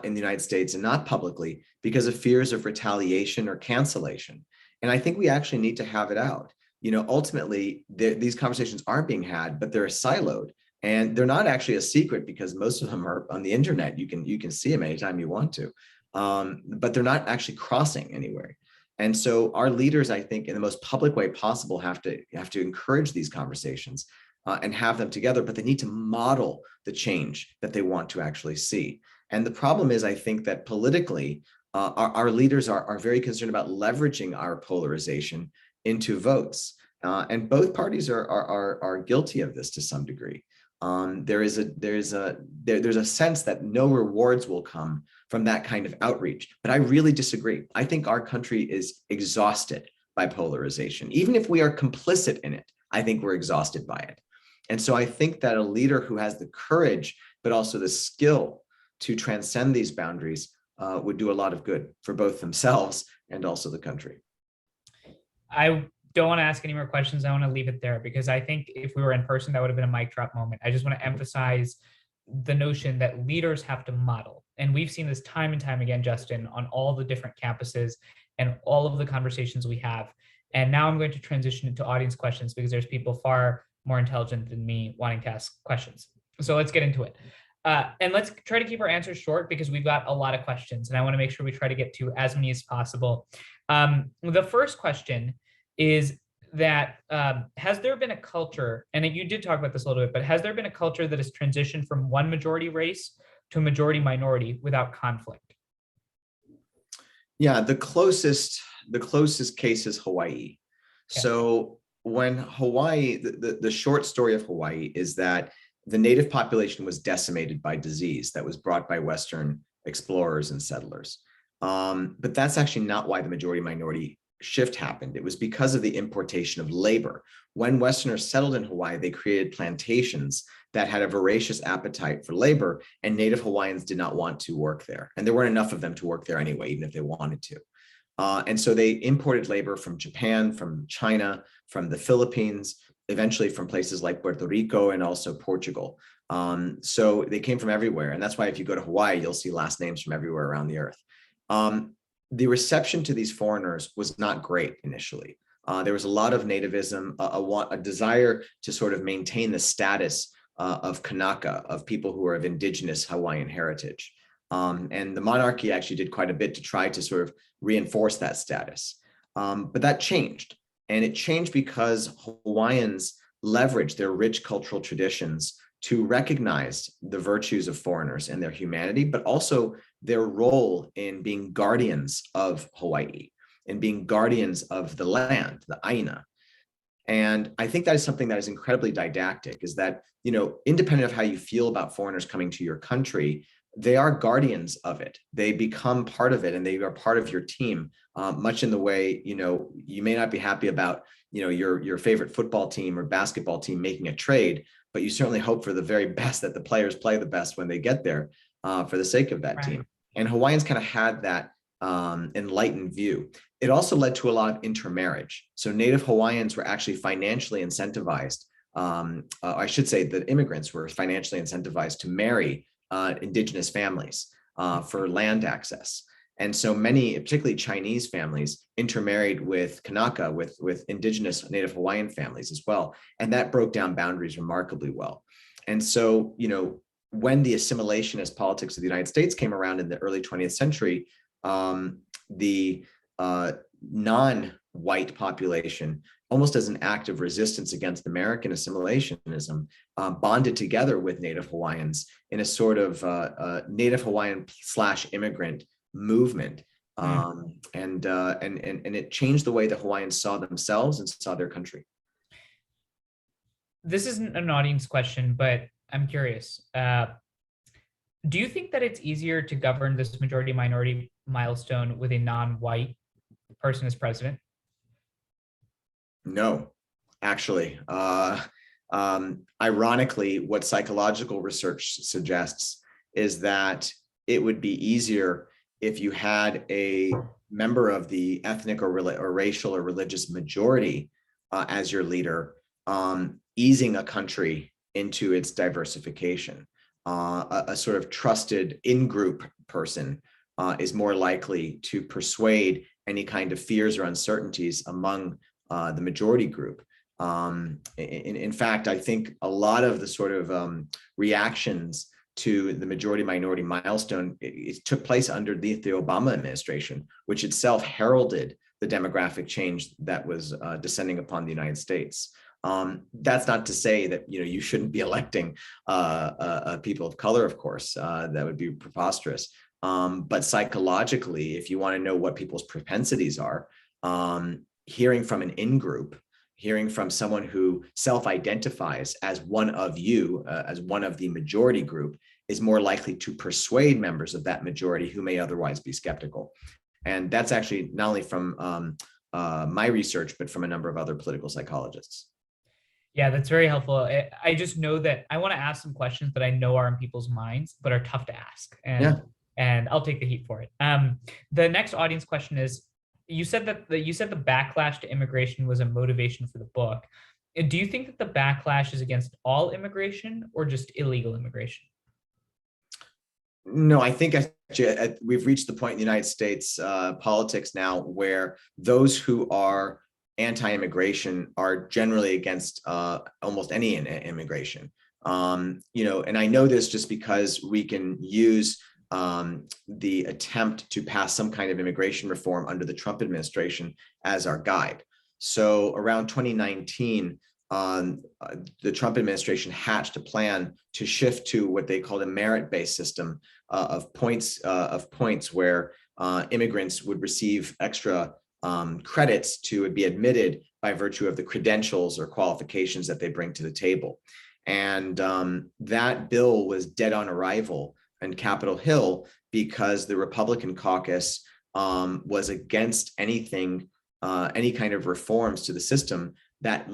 in the United States and not publicly because of fears of retaliation or cancellation. And I think we actually need to have it out. Ultimately, these conversations aren't being had, but they're siloed. And they're not actually a secret because most of them are on the internet. You can see them anytime you want to, but they're not actually crossing anywhere. And so our leaders, I think, in the most public way possible, have to encourage these conversations and have them together. But they need to model the change that they want to actually see. And the problem is, I think that politically, our leaders are very concerned about leveraging our polarization into votes, and both parties are guilty of this to some degree. There's a sense that no rewards will come from that kind of outreach. But I really disagree. I think our country is exhausted by polarization. Even if we are complicit in it, I think we're exhausted by it. And so I think that a leader who has the courage, but also the skill to transcend these boundaries would do a lot of good for both themselves and also the country. I don't want to ask any more questions. I want to leave it there because I think if we were in person, that would have been a mic drop moment. I just want to emphasize the notion that leaders have to model. And we've seen this time and time again, Justin, on all the different campuses and all of the conversations we have. And now I'm going to transition into audience questions because there's people far more intelligent than me wanting to ask questions. So let's get into it. And let's try to keep our answers short because we've got a lot of questions and I want to make sure we try to get to as many as possible. The first question is that has there been a culture, and you did talk about this a little bit, but has there been a culture that has transitioned from one majority race to a majority minority without conflict? Yeah, the closest case is Hawaii. Okay. So when Hawaii, the short story of Hawaii is that the native population was decimated by disease that was brought by Western explorers and settlers. But that's actually not why the majority minority shift happened. It was because of the importation of labor. When Westerners settled in Hawaii, they created plantations that had a voracious appetite for labor, and Native Hawaiians did not want to work there. And there weren't enough of them to work there anyway, even if they wanted to. And so they imported labor from Japan, from China, from the Philippines, eventually from places like Puerto Rico and also Portugal. So they came from everywhere. And that's why if you go to Hawaii, you'll see last names from everywhere around the earth. The reception to these foreigners was not great initially. There was a lot of nativism, a desire to sort of maintain the status of Kanaka, of people who are of indigenous Hawaiian heritage. And the monarchy actually did quite a bit to try to sort of reinforce that status. But that changed. And it changed because Hawaiians leveraged their rich cultural traditions to recognize the virtues of foreigners and their humanity, but also their role in being guardians of Hawaii and being guardians of the land, the Aina. And I think that is something that is incredibly didactic, is that, independent of how you feel about foreigners coming to your country, they are guardians of it. They become part of it and they are part of your team, much in the way, you may not be happy about, your favorite football team or basketball team making a trade, but you certainly hope for the very best, that the players play the best when they get there, for the sake of that team. And Hawaiians kind of had that enlightened view. It also led to a lot of intermarriage. So Native Hawaiians were actually financially incentivized. I should say that immigrants were financially incentivized to marry indigenous families for land access. And so many, particularly Chinese families, intermarried with Kanaka, with indigenous Native Hawaiian families as well. And that broke down boundaries remarkably well. And so, when the assimilationist politics of the United States came around in the early 20th century, the non-white population, almost as an act of resistance against American assimilationism, bonded together with Native Hawaiians in a sort of Native Hawaiian / immigrant movement. And it changed the way the Hawaiians saw themselves and saw their country. This isn't an audience question, but I'm curious. Do you think that it's easier to govern this majority-minority milestone with a non-white person as president? No, actually. Ironically, what psychological research suggests is that it would be easier if you had a member of the ethnic or racial or religious majority as your leader, easing a country into its diversification. A sort of trusted in-group person is more likely to persuade any kind of fears or uncertainties among the majority group. In fact, I think a lot of the sort of reactions to the majority-minority milestone, it took place underneath the Obama administration, which itself heralded the demographic change that was descending upon the United States. That's not to say that you shouldn't be electing people of color, of course. That would be preposterous. But psychologically, if you want to know what people's propensities are, hearing from an in-group, hearing from someone who self-identifies as one of you, as one of the majority group, is more likely to persuade members of that majority who may otherwise be skeptical. And that's actually not only from my research, but from a number of other political psychologists. Yeah, that's very helpful. I just know that I want to ask some questions that I know are in people's minds, but are tough to ask. And I'll take the heat for it. The next audience question is, you said the backlash to immigration was a motivation for the book. Do you think that the backlash is against all immigration or just illegal immigration? No, I think we've reached the point in the United States politics now where those who are anti-immigration are generally against almost any immigration. And I know this just because we can use the attempt to pass some kind of immigration reform under the Trump administration as our guide. So around 2019, the Trump administration hatched a plan to shift to what they called a merit-based system of points where immigrants would receive extra credits to be admitted by virtue of the credentials or qualifications that they bring to the table. And that bill was dead on arrival in Capitol Hill because the Republican caucus was against anything, any kind of reforms to the system that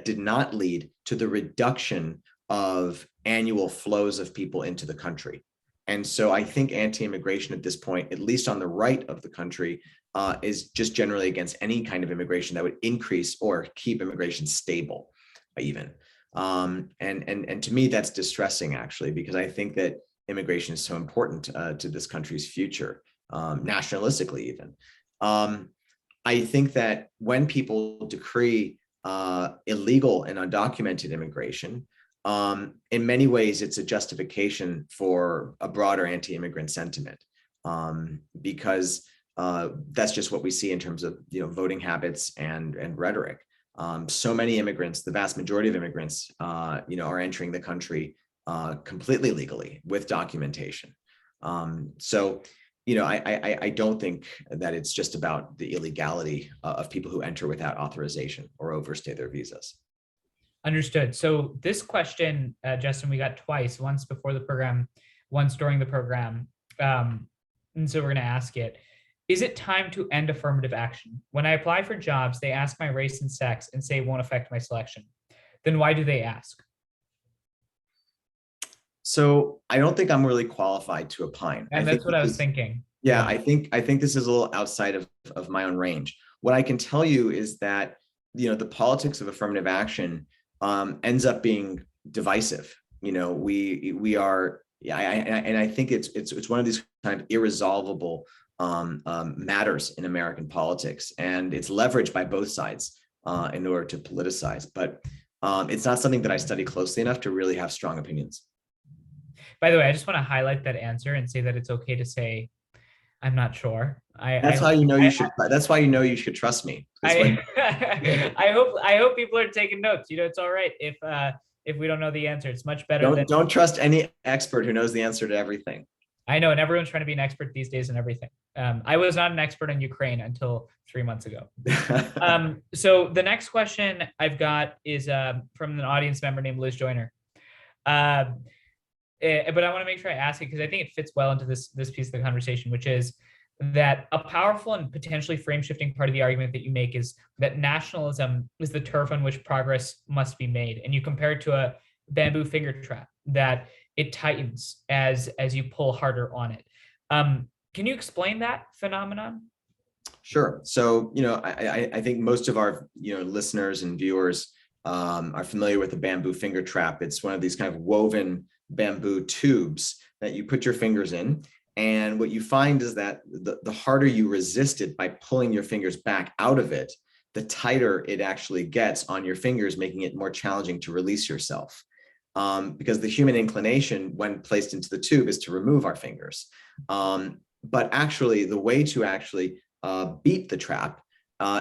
did not lead to the reduction of annual flows of people into the country. And so I think anti-immigration at this point, at least on the right of the country, is just generally against any kind of immigration that would increase or keep immigration stable, even. And to me, that's distressing, actually, because I think that immigration is so important to this country's future, nationalistically even. I think that when people decree illegal and undocumented immigration, in many ways, it's a justification for a broader anti-immigrant sentiment, because that's just what we see in terms of voting habits and rhetoric. So many immigrants, the vast majority of immigrants, are entering the country completely legally with documentation. So I don't think that it's just about the illegality of people who enter without authorization or overstay their visas. Understood. So this question, Justin, we got twice, once before the program, once during the program. And so we're going to ask it. Is it time to end affirmative action? When I apply for jobs, they ask my race and sex and say it won't affect my selection. Then why do they ask? So I don't think I'm really qualified to opine. And that's what I was thinking. Yeah, I think this is a little outside of my own range. What I can tell you is that the politics of affirmative action ends up being divisive. We are, and I think it's one of these kind of irresolvable matters in American politics, and it's leveraged by both sides in order to politicize. But it's not something that I study closely enough to really have strong opinions. By the way, I just want to highlight that answer and say that it's okay to say, I'm not sure. That's why you should trust me. I hope people are taking notes. It's all right if we don't know the answer. It's much better. Don't trust any expert who knows the answer to everything. I know, and everyone's trying to be an expert these days in everything. I was not an expert in Ukraine until 3 months ago. So the next question I've got is from an audience member named Liz Joyner. But I want to make sure I ask it because I think it fits well into this piece of the conversation, which is that a powerful and potentially frame-shifting part of the argument that you make is that nationalism is the turf on which progress must be made. And you compare it to a bamboo finger trap, that it tightens as you pull harder on it. Can you explain that phenomenon? Sure. So, I think most of our, listeners and viewers are familiar with the bamboo finger trap. It's one of these kind of woven bamboo tubes that you put your fingers in. And what you find is that the harder you resist it by pulling your fingers back out of it, the tighter it actually gets on your fingers, making it more challenging to release yourself. Because the human inclination when placed into the tube is to remove our fingers. But actually, the way to actually beat the trap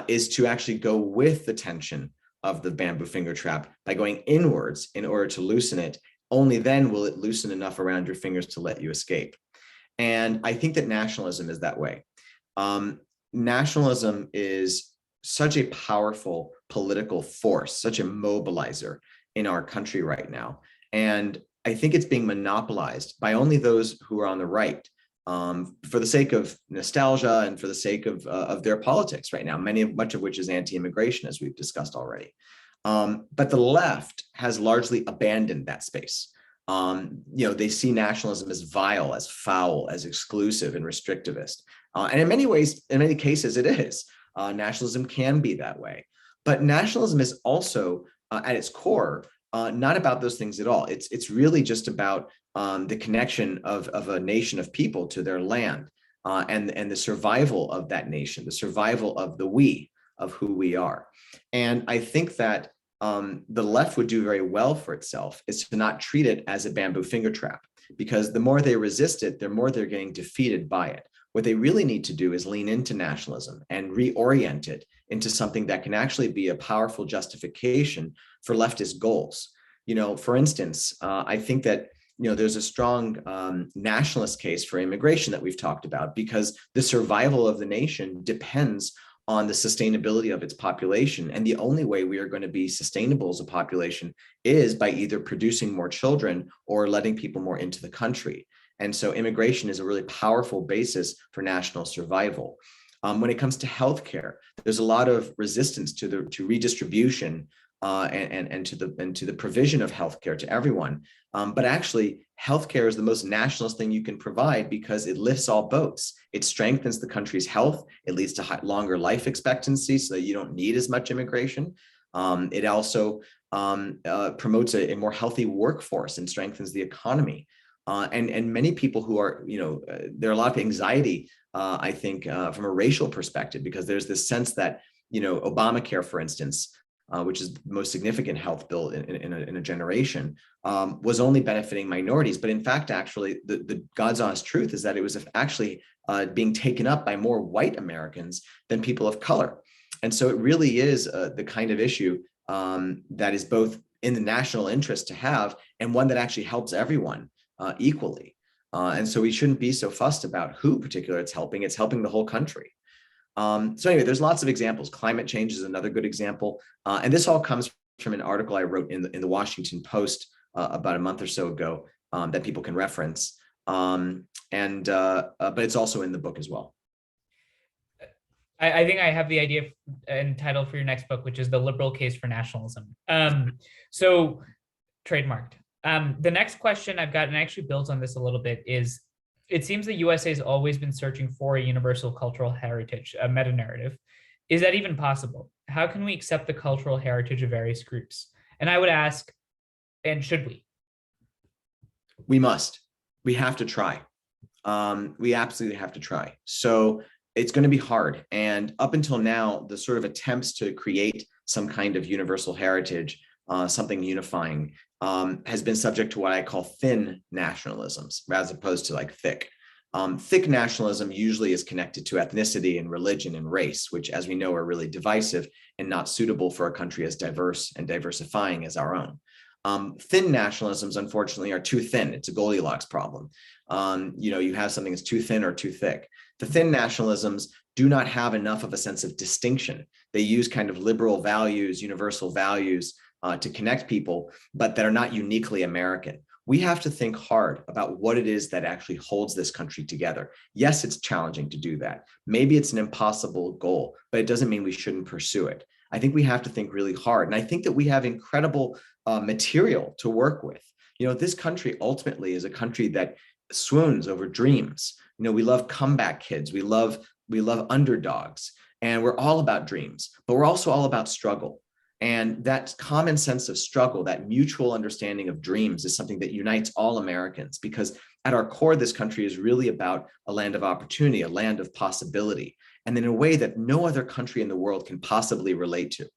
is to actually go with the tension of the bamboo finger trap by going inwards in order to loosen it. Only then will it loosen enough around your fingers to let you escape. And I think that nationalism is that way. Nationalism is such a powerful political force, such a mobilizer in our country right now. And I think it's being monopolized by only those who are on the right, for the sake of nostalgia and for the sake of their politics right now, much of which is anti-immigration, as we've discussed already. But the left has largely abandoned that space. They see nationalism as vile, as foul, as exclusive and restrictivist. And in many ways, in many cases, it is. Nationalism can be that way. But nationalism is also, at its core, not about those things at all. It's really just about the connection of a nation of people to their land, and the survival of that nation, the survival of the we, of who we are. And I think that the left would do very well for itself is to not treat it as a bamboo finger trap, because the more they resist it, the more they're getting defeated by it. What they really need to do is lean into nationalism and reorient it into something that can actually be a powerful justification for leftist goals. For instance, I think that there's a strong nationalist case for immigration that we've talked about, because the survival of the nation depends on the sustainability of its population. And the only way we are going to be sustainable as a population is by either producing more children or letting people more into the country. And so immigration is a really powerful basis for national survival. When it comes to healthcare, there's a lot of resistance to redistribution and to the provision of healthcare to everyone. But actually, healthcare is the most nationalist thing you can provide because it lifts all boats. It strengthens the country's health. It leads to longer life expectancy so that you don't need as much immigration. It also promotes a more healthy workforce and strengthens the economy. And many people who are, there are a lot of anxiety, I think, from a racial perspective, because there's this sense that, Obamacare, for instance, which is the most significant health bill in a generation, was only benefiting minorities. But in fact, actually, the God's honest truth is that it was actually being taken up by more white Americans than people of color. And so it really is the kind of issue that is both in the national interest to have and one that actually helps everyone equally. And so we shouldn't be so fussed about who particular it's helping the whole country. So anyway, there's lots of examples. Climate change is another good example. And this all comes from an article I wrote in the Washington Post about a month or so ago that people can reference. But it's also in the book as well. I think I have the idea and title for your next book, which is The Liberal Case for Nationalism. So trademarked. The next question I've got, and actually builds on this a little bit, is it seems the USA has always been searching for a universal cultural heritage, a meta-narrative. Is that even possible? How can we accept the cultural heritage of various groups? And I would ask, and should we? We must. We have to try. We absolutely have to try. So it's going to be hard. And up until now, the sort of attempts to create some kind of universal heritage, something unifying, has been subject to what I call thin nationalisms, as opposed to like thick. Thick nationalism usually is connected to ethnicity and religion and race, which, as we know, are really divisive and not suitable for a country as diverse and diversifying as our own. Thin nationalisms, unfortunately, are too thin. It's a Goldilocks problem. You have something that's too thin or too thick. The thin nationalisms do not have enough of a sense of distinction. They use kind of liberal values, universal values to connect people, but that are not uniquely American. We have to think hard about what it is that actually holds this country together. Yes, it's challenging to do that. Maybe it's an impossible goal, but it doesn't mean we shouldn't pursue it. I think we have to think really hard. And I think that we have incredible material to work with. This country ultimately is a country that swoons over dreams. We love comeback kids. We love underdogs, and we're all about dreams, but we're also all about struggle. And that common sense of struggle, that mutual understanding of dreams, is something that unites all Americans, because at our core, this country is really about a land of opportunity, a land of possibility, and in a way that no other country in the world can possibly relate to.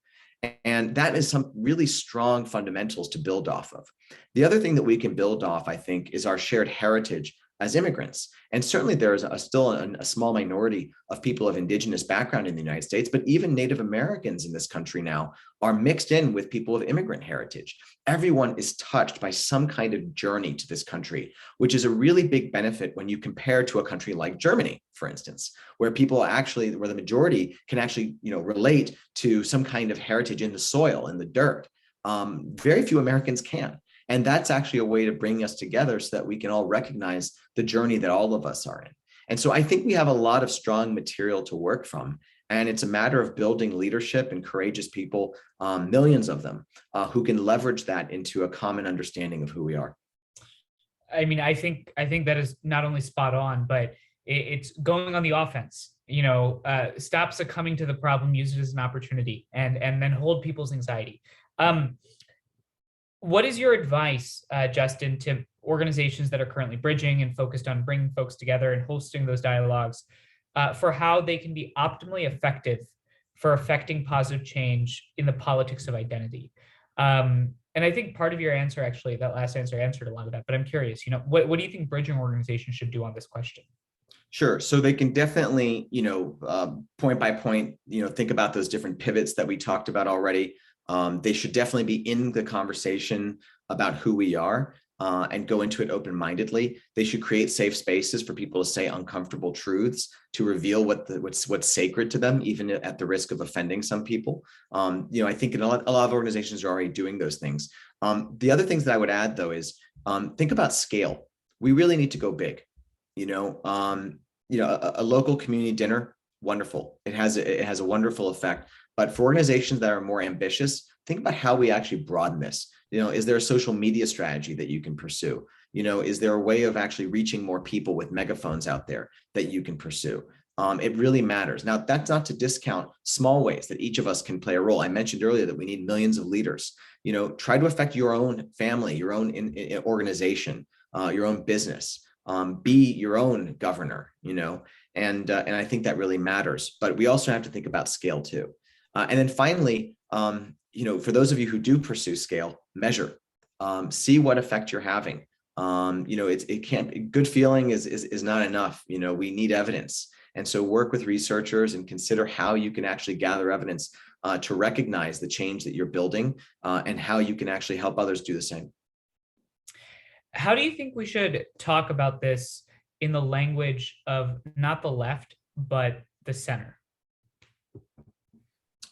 And that is some really strong fundamentals to build off of. The other thing that we can build off, I think, is our shared heritage as immigrants. And certainly there is still a small minority of people of indigenous background in the United States, but even Native Americans in this country now are mixed in with people of immigrant heritage. Everyone is touched by some kind of journey to this country, which is a really big benefit when you compare to a country like Germany, for instance, where the majority can actually, relate to some kind of heritage in the soil, in the dirt. Very few Americans can. And that's actually a way to bring us together so that we can all recognize the journey that all of us are in. And so I think we have a lot of strong material to work from. And it's a matter of building leadership and courageous people, millions of them, who can leverage that into a common understanding of who we are. I mean, I think that is not only spot on, but it's going on the offense. Stop succumbing to the problem, use it as an opportunity, and then hold people's anxiety. What is your advice, Justin, to organizations that are currently bridging and focused on bringing folks together and hosting those dialogues for how they can be optimally effective for affecting positive change in the politics of identity? And I think part of your answer, actually, that last answer answered a lot of that, but I'm curious, what do you think bridging organizations should do on this question? Sure. So they can definitely, point by point, think about those different pivots that we talked about already. They should definitely be in the conversation about who we are and go into it open-mindedly. They should create safe spaces for people to say uncomfortable truths, to reveal what's sacred to them, even at the risk of offending some people. I think a lot of organizations are already doing those things. The other things that I would add, though, is think about scale. We really need to go big. A local community dinner, wonderful. It has a wonderful effect. But for organizations that are more ambitious, think about how we actually broaden this. Is there a social media strategy that you can pursue? Is there a way of actually reaching more people with megaphones out there that you can pursue? It really matters. Now, that's not to discount small ways that each of us can play a role. I mentioned earlier that we need millions of leaders. Try to affect your own family, your own organization, your own business. Be your own governor, and I think that really matters. But we also have to think about scale too. And then finally, for those of you who do pursue scale, measure, see what effect you're having. It can't, good feeling is not enough. We need evidence. And so work with researchers and consider how you can actually gather evidence to recognize the change that you're building and how you can actually help others do the same. How do you think we should talk about this in the language of not the left, but the center?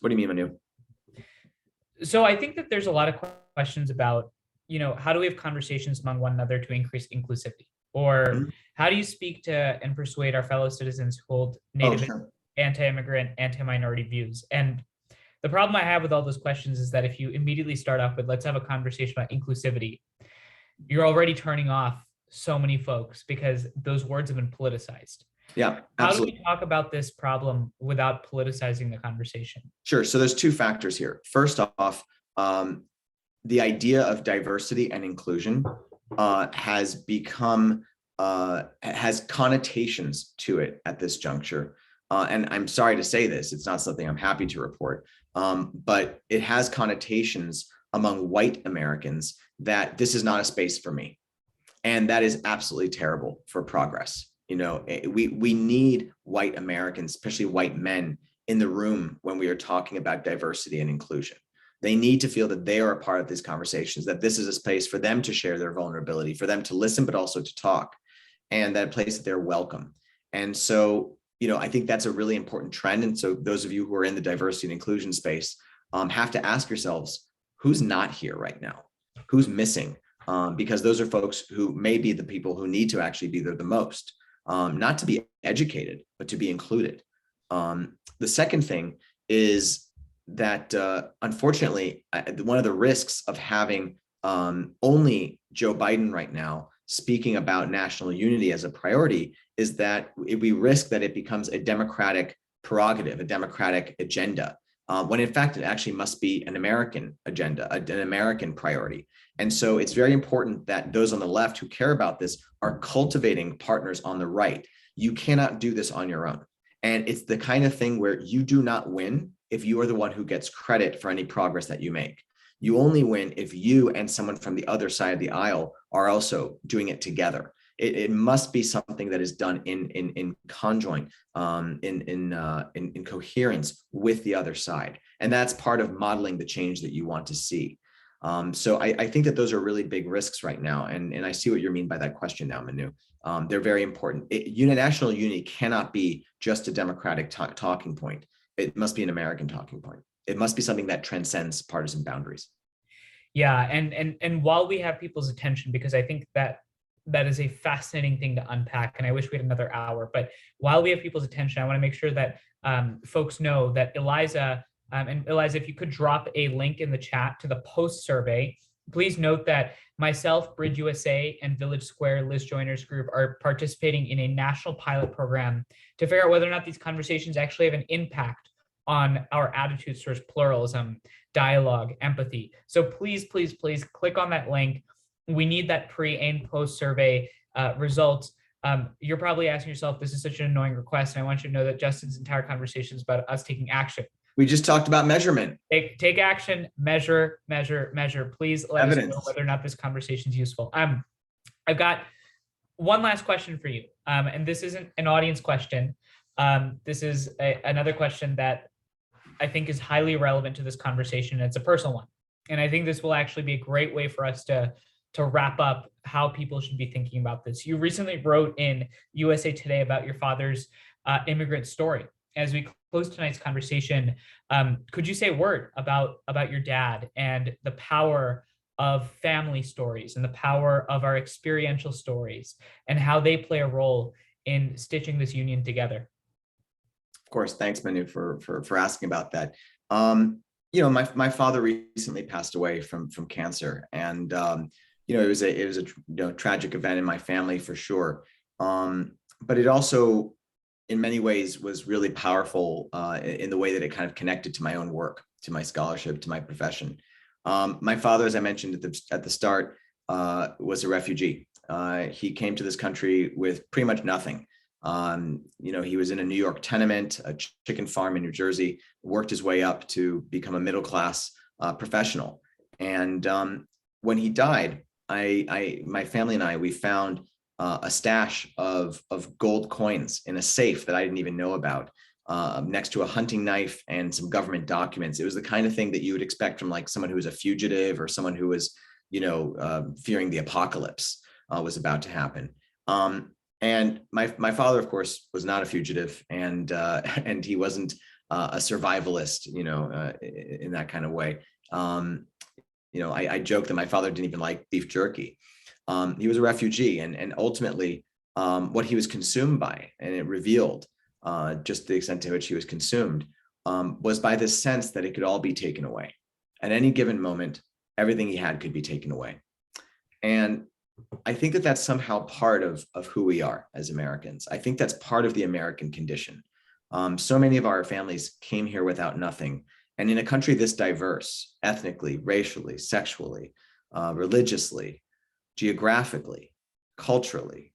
What do you mean, Manu? So I think that there's a lot of questions about, how do we have conversations among one another to increase inclusivity? Or how do you speak to and persuade our fellow citizens who hold Native, anti-immigrant, anti-minority views? And the problem I have with all those questions is that if you immediately start off with, let's have a conversation about inclusivity, you're already turning off so many folks because those words have been politicized. Yeah, absolutely. How do we talk about this problem without politicizing the conversation? Sure. So there's two factors here. First off, the idea of diversity and inclusion has become, has connotations to it at this juncture. And I'm sorry to say this, it's not something I'm happy to report, but it has connotations among white Americans that this is not a space for me. And that is absolutely terrible for progress. We need white Americans, especially white men, in the room when we are talking about diversity and inclusion. They need to feel that they are a part of these conversations, that this is a space for them to share their vulnerability, for them to listen, but also to talk, and that place that they're welcome. And so, I think that's a really important trend. And so those of you who are in the diversity and inclusion space have to ask yourselves, who's not here right now? Who's missing? Because those are folks who may be the people who need to actually be there the most, not to be educated, but to be included. The second thing is that, unfortunately, one of the risks of having only Joe Biden right now speaking about national unity as a priority is that we risk that it becomes a Democratic prerogative, a Democratic agenda, when in fact it actually must be an American agenda, an American priority. And so it's very important that those on the left who care about this are cultivating partners on the right. You cannot do this on your own. And it's the kind of thing where you do not win if you are the one who gets credit for any progress that you make. You only win if you and someone from the other side of the aisle are also doing it together. It must be something that is done in conjoint, in coherence with the other side. And that's part of modeling the change that you want to see. So I think that those are really big risks right now. And I see what you mean by that question now, Manu. They're very important. National unity cannot be just a Democratic talking point. It must be an American talking point. It must be something that transcends partisan boundaries. Yeah, and while we have people's attention, because I think that is a fascinating thing to unpack, and I wish we had another hour, but while we have people's attention, I want to make sure that folks know that Eliza, and Eliza, if you could drop a link in the chat to the post survey. Please note that myself, Bridge USA, and Village Square Liz Joyner's group are participating in a national pilot program to figure out whether or not these conversations actually have an impact on our attitudes towards pluralism, dialogue, empathy. So please, please, please click on that link. We need that pre and post survey results. You're probably asking yourself, this is such an annoying request. And I want you to know that Justin's entire conversation is about us taking action. We just talked about measurement. Take action, measure, measure, measure. Please let us know whether or not this conversation is useful. I've got one last question for you. And this isn't an audience question. This is another question that I think is highly relevant to this conversation. It's a personal one. And I think this will actually be a great way for us to wrap up how people should be thinking about this. You recently wrote in USA Today about your father's immigrant story. As we close tonight's conversation, could you say a word about your dad and the power of family stories and the power of our experiential stories and how they play a role in stitching this union together? Of course, thanks, Manu, for asking about that. My father recently passed away from cancer, and it was a tragic event in my family for sure. But it also, in many ways, was really powerful in the way that it kind of connected to my own work, to my scholarship, to my profession. My father, as I mentioned at the start, was a refugee. He came to this country with pretty much nothing. He was in a New York tenement, a chicken farm in New Jersey, worked his way up to become a middle-class professional. And when he died, my family and I, we found a stash of gold coins in a safe that I didn't even know about, next to a hunting knife and some government documents. It was the kind of thing that you would expect from like someone who was a fugitive or someone who was, fearing the apocalypse was about to happen. And my father, of course, was not a fugitive, and he wasn't a survivalist, in that kind of way. I joke that my father didn't even like beef jerky. He was a refugee, and ultimately, what he was consumed by, and it revealed just the extent to which he was consumed, was by this sense that it could all be taken away. At any given moment, everything he had could be taken away. And I think that that's somehow part of who we are as Americans. I think that's part of the American condition. So many of our families came here without nothing. And in a country this diverse, ethnically, racially, sexually, religiously, geographically, culturally,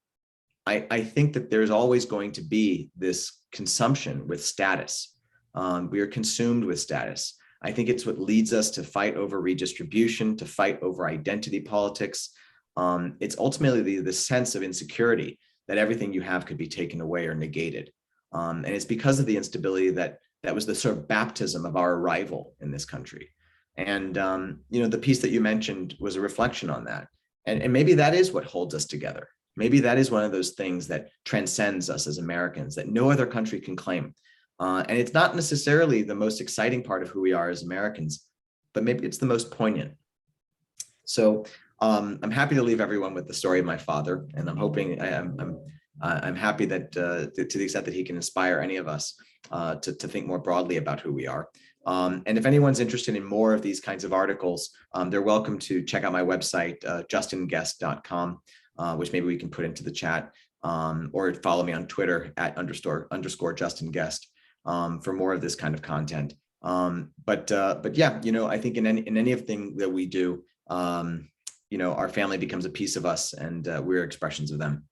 I think that there's always going to be this consumption with status. We are consumed with status. I think it's what leads us to fight over redistribution, to fight over identity politics. It's ultimately the sense of insecurity that everything you have could be taken away or negated. And it's because of the instability that was the sort of baptism of our arrival in this country. And, the piece that you mentioned was a reflection on that. And maybe that is what holds us together. Maybe that is one of those things that transcends us as Americans that no other country can claim. And it's not necessarily the most exciting part of who we are as Americans, but maybe it's the most poignant. So I'm happy to leave everyone with the story of my father, and I'm hoping I'm happy that to the extent that he can inspire any of us to think more broadly about who we are. And if anyone's interested in more of these kinds of articles, they're welcome to check out my website, justingest.com, which maybe we can put into the chat, or follow me on Twitter at __ Justin Gest for more of this kind of content. But yeah, I think in anything that we do, our family becomes a piece of us, and we're expressions of them.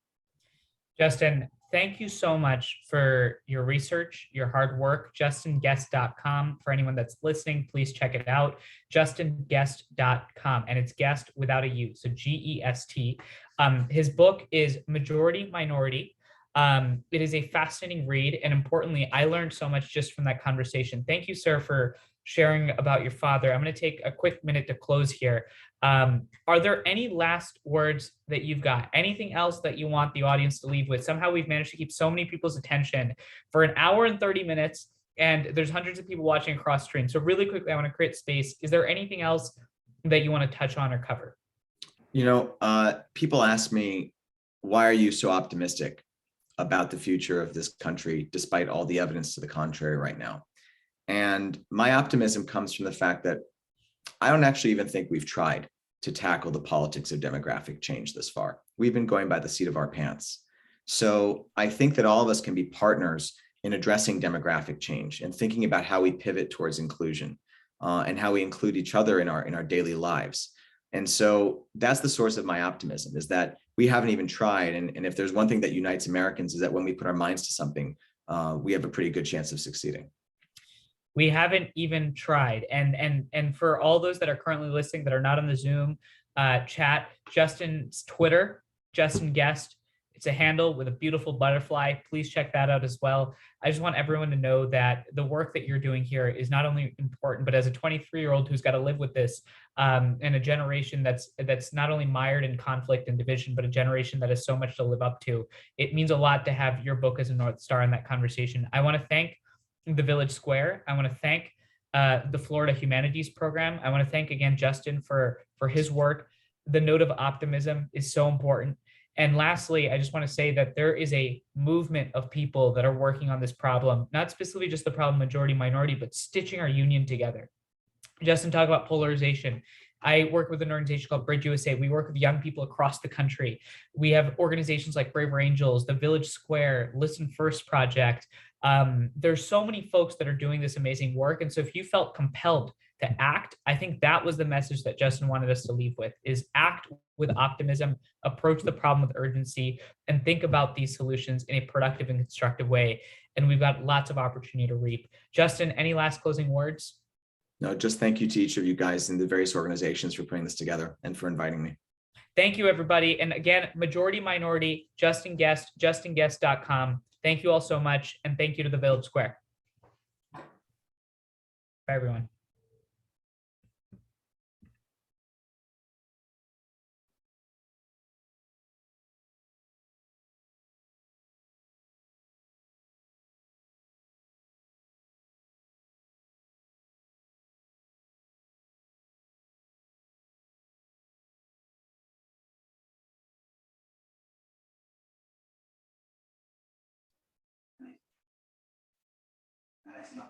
Justin, thank you so much for your research, your hard work. JustinGest.com. For anyone that's listening, please check it out. JustinGest.com, and it's guest without a U, so Gest. His book is Majority Minority. It is a fascinating read, and importantly, I learned so much just from that conversation. Thank you, sir, for sharing about your father. I'm going to take a quick minute to close here. Are there any last words that you've got? Anything else that you want the audience to leave with? Somehow we've managed to keep so many people's attention for an hour and 30 minutes, and there's hundreds of people watching across stream. So really quickly, I want to create space. Is there anything else that you want to touch on or cover? People ask me, why are you so optimistic about the future of this country, despite all the evidence to the contrary right now? And my optimism comes from the fact that I don't actually even think we've tried to tackle the politics of demographic change this far. We've been going by the seat of our pants. So I think that all of us can be partners in addressing demographic change and thinking about how we pivot towards inclusion and how we include each other in our daily lives. And so that's the source of my optimism, is that we haven't even tried. And if there's one thing that unites Americans, is that when we put our minds to something, we have a pretty good chance of succeeding. We haven't even tried. And for all those that are currently listening that are not on the Zoom chat, Justin's Twitter, Justin Gest, it's a handle with a beautiful butterfly. Please check that out as well. I just want everyone to know that the work that you're doing here is not only important, but as a 23-year-old who's got to live with this in a generation that's not only mired in conflict and division, but a generation that has so much to live up to, it means a lot to have your book as a North Star in that conversation. I want to thank the Village Square. I want to thank the Florida Humanities Program. I want to thank again Justin for his work. The note of optimism is so important. And lastly, I just want to say that there is a movement of people that are working on this problem, not specifically just the problem majority minority, but stitching our union together. Justin talked about polarization. I work with an organization called Bridge USA. We work with young people across the country. We have organizations like Braver Angels, the Village Square, Listen First Project. There's so many folks that are doing this amazing work. And so if you felt compelled to act, I think that was the message that Justin wanted us to leave with, is act with optimism, approach the problem with urgency, and think about these solutions in a productive and constructive way. And we've got lots of opportunity to reap. Justin, any last closing words? No, just thank you to each of you guys and the various organizations for putting this together and for inviting me. Thank you, everybody. And again, majority minority, Justin Gest, justingest.com. Thank you all so much. And thank you to the Village Square. Bye, everyone. Nice.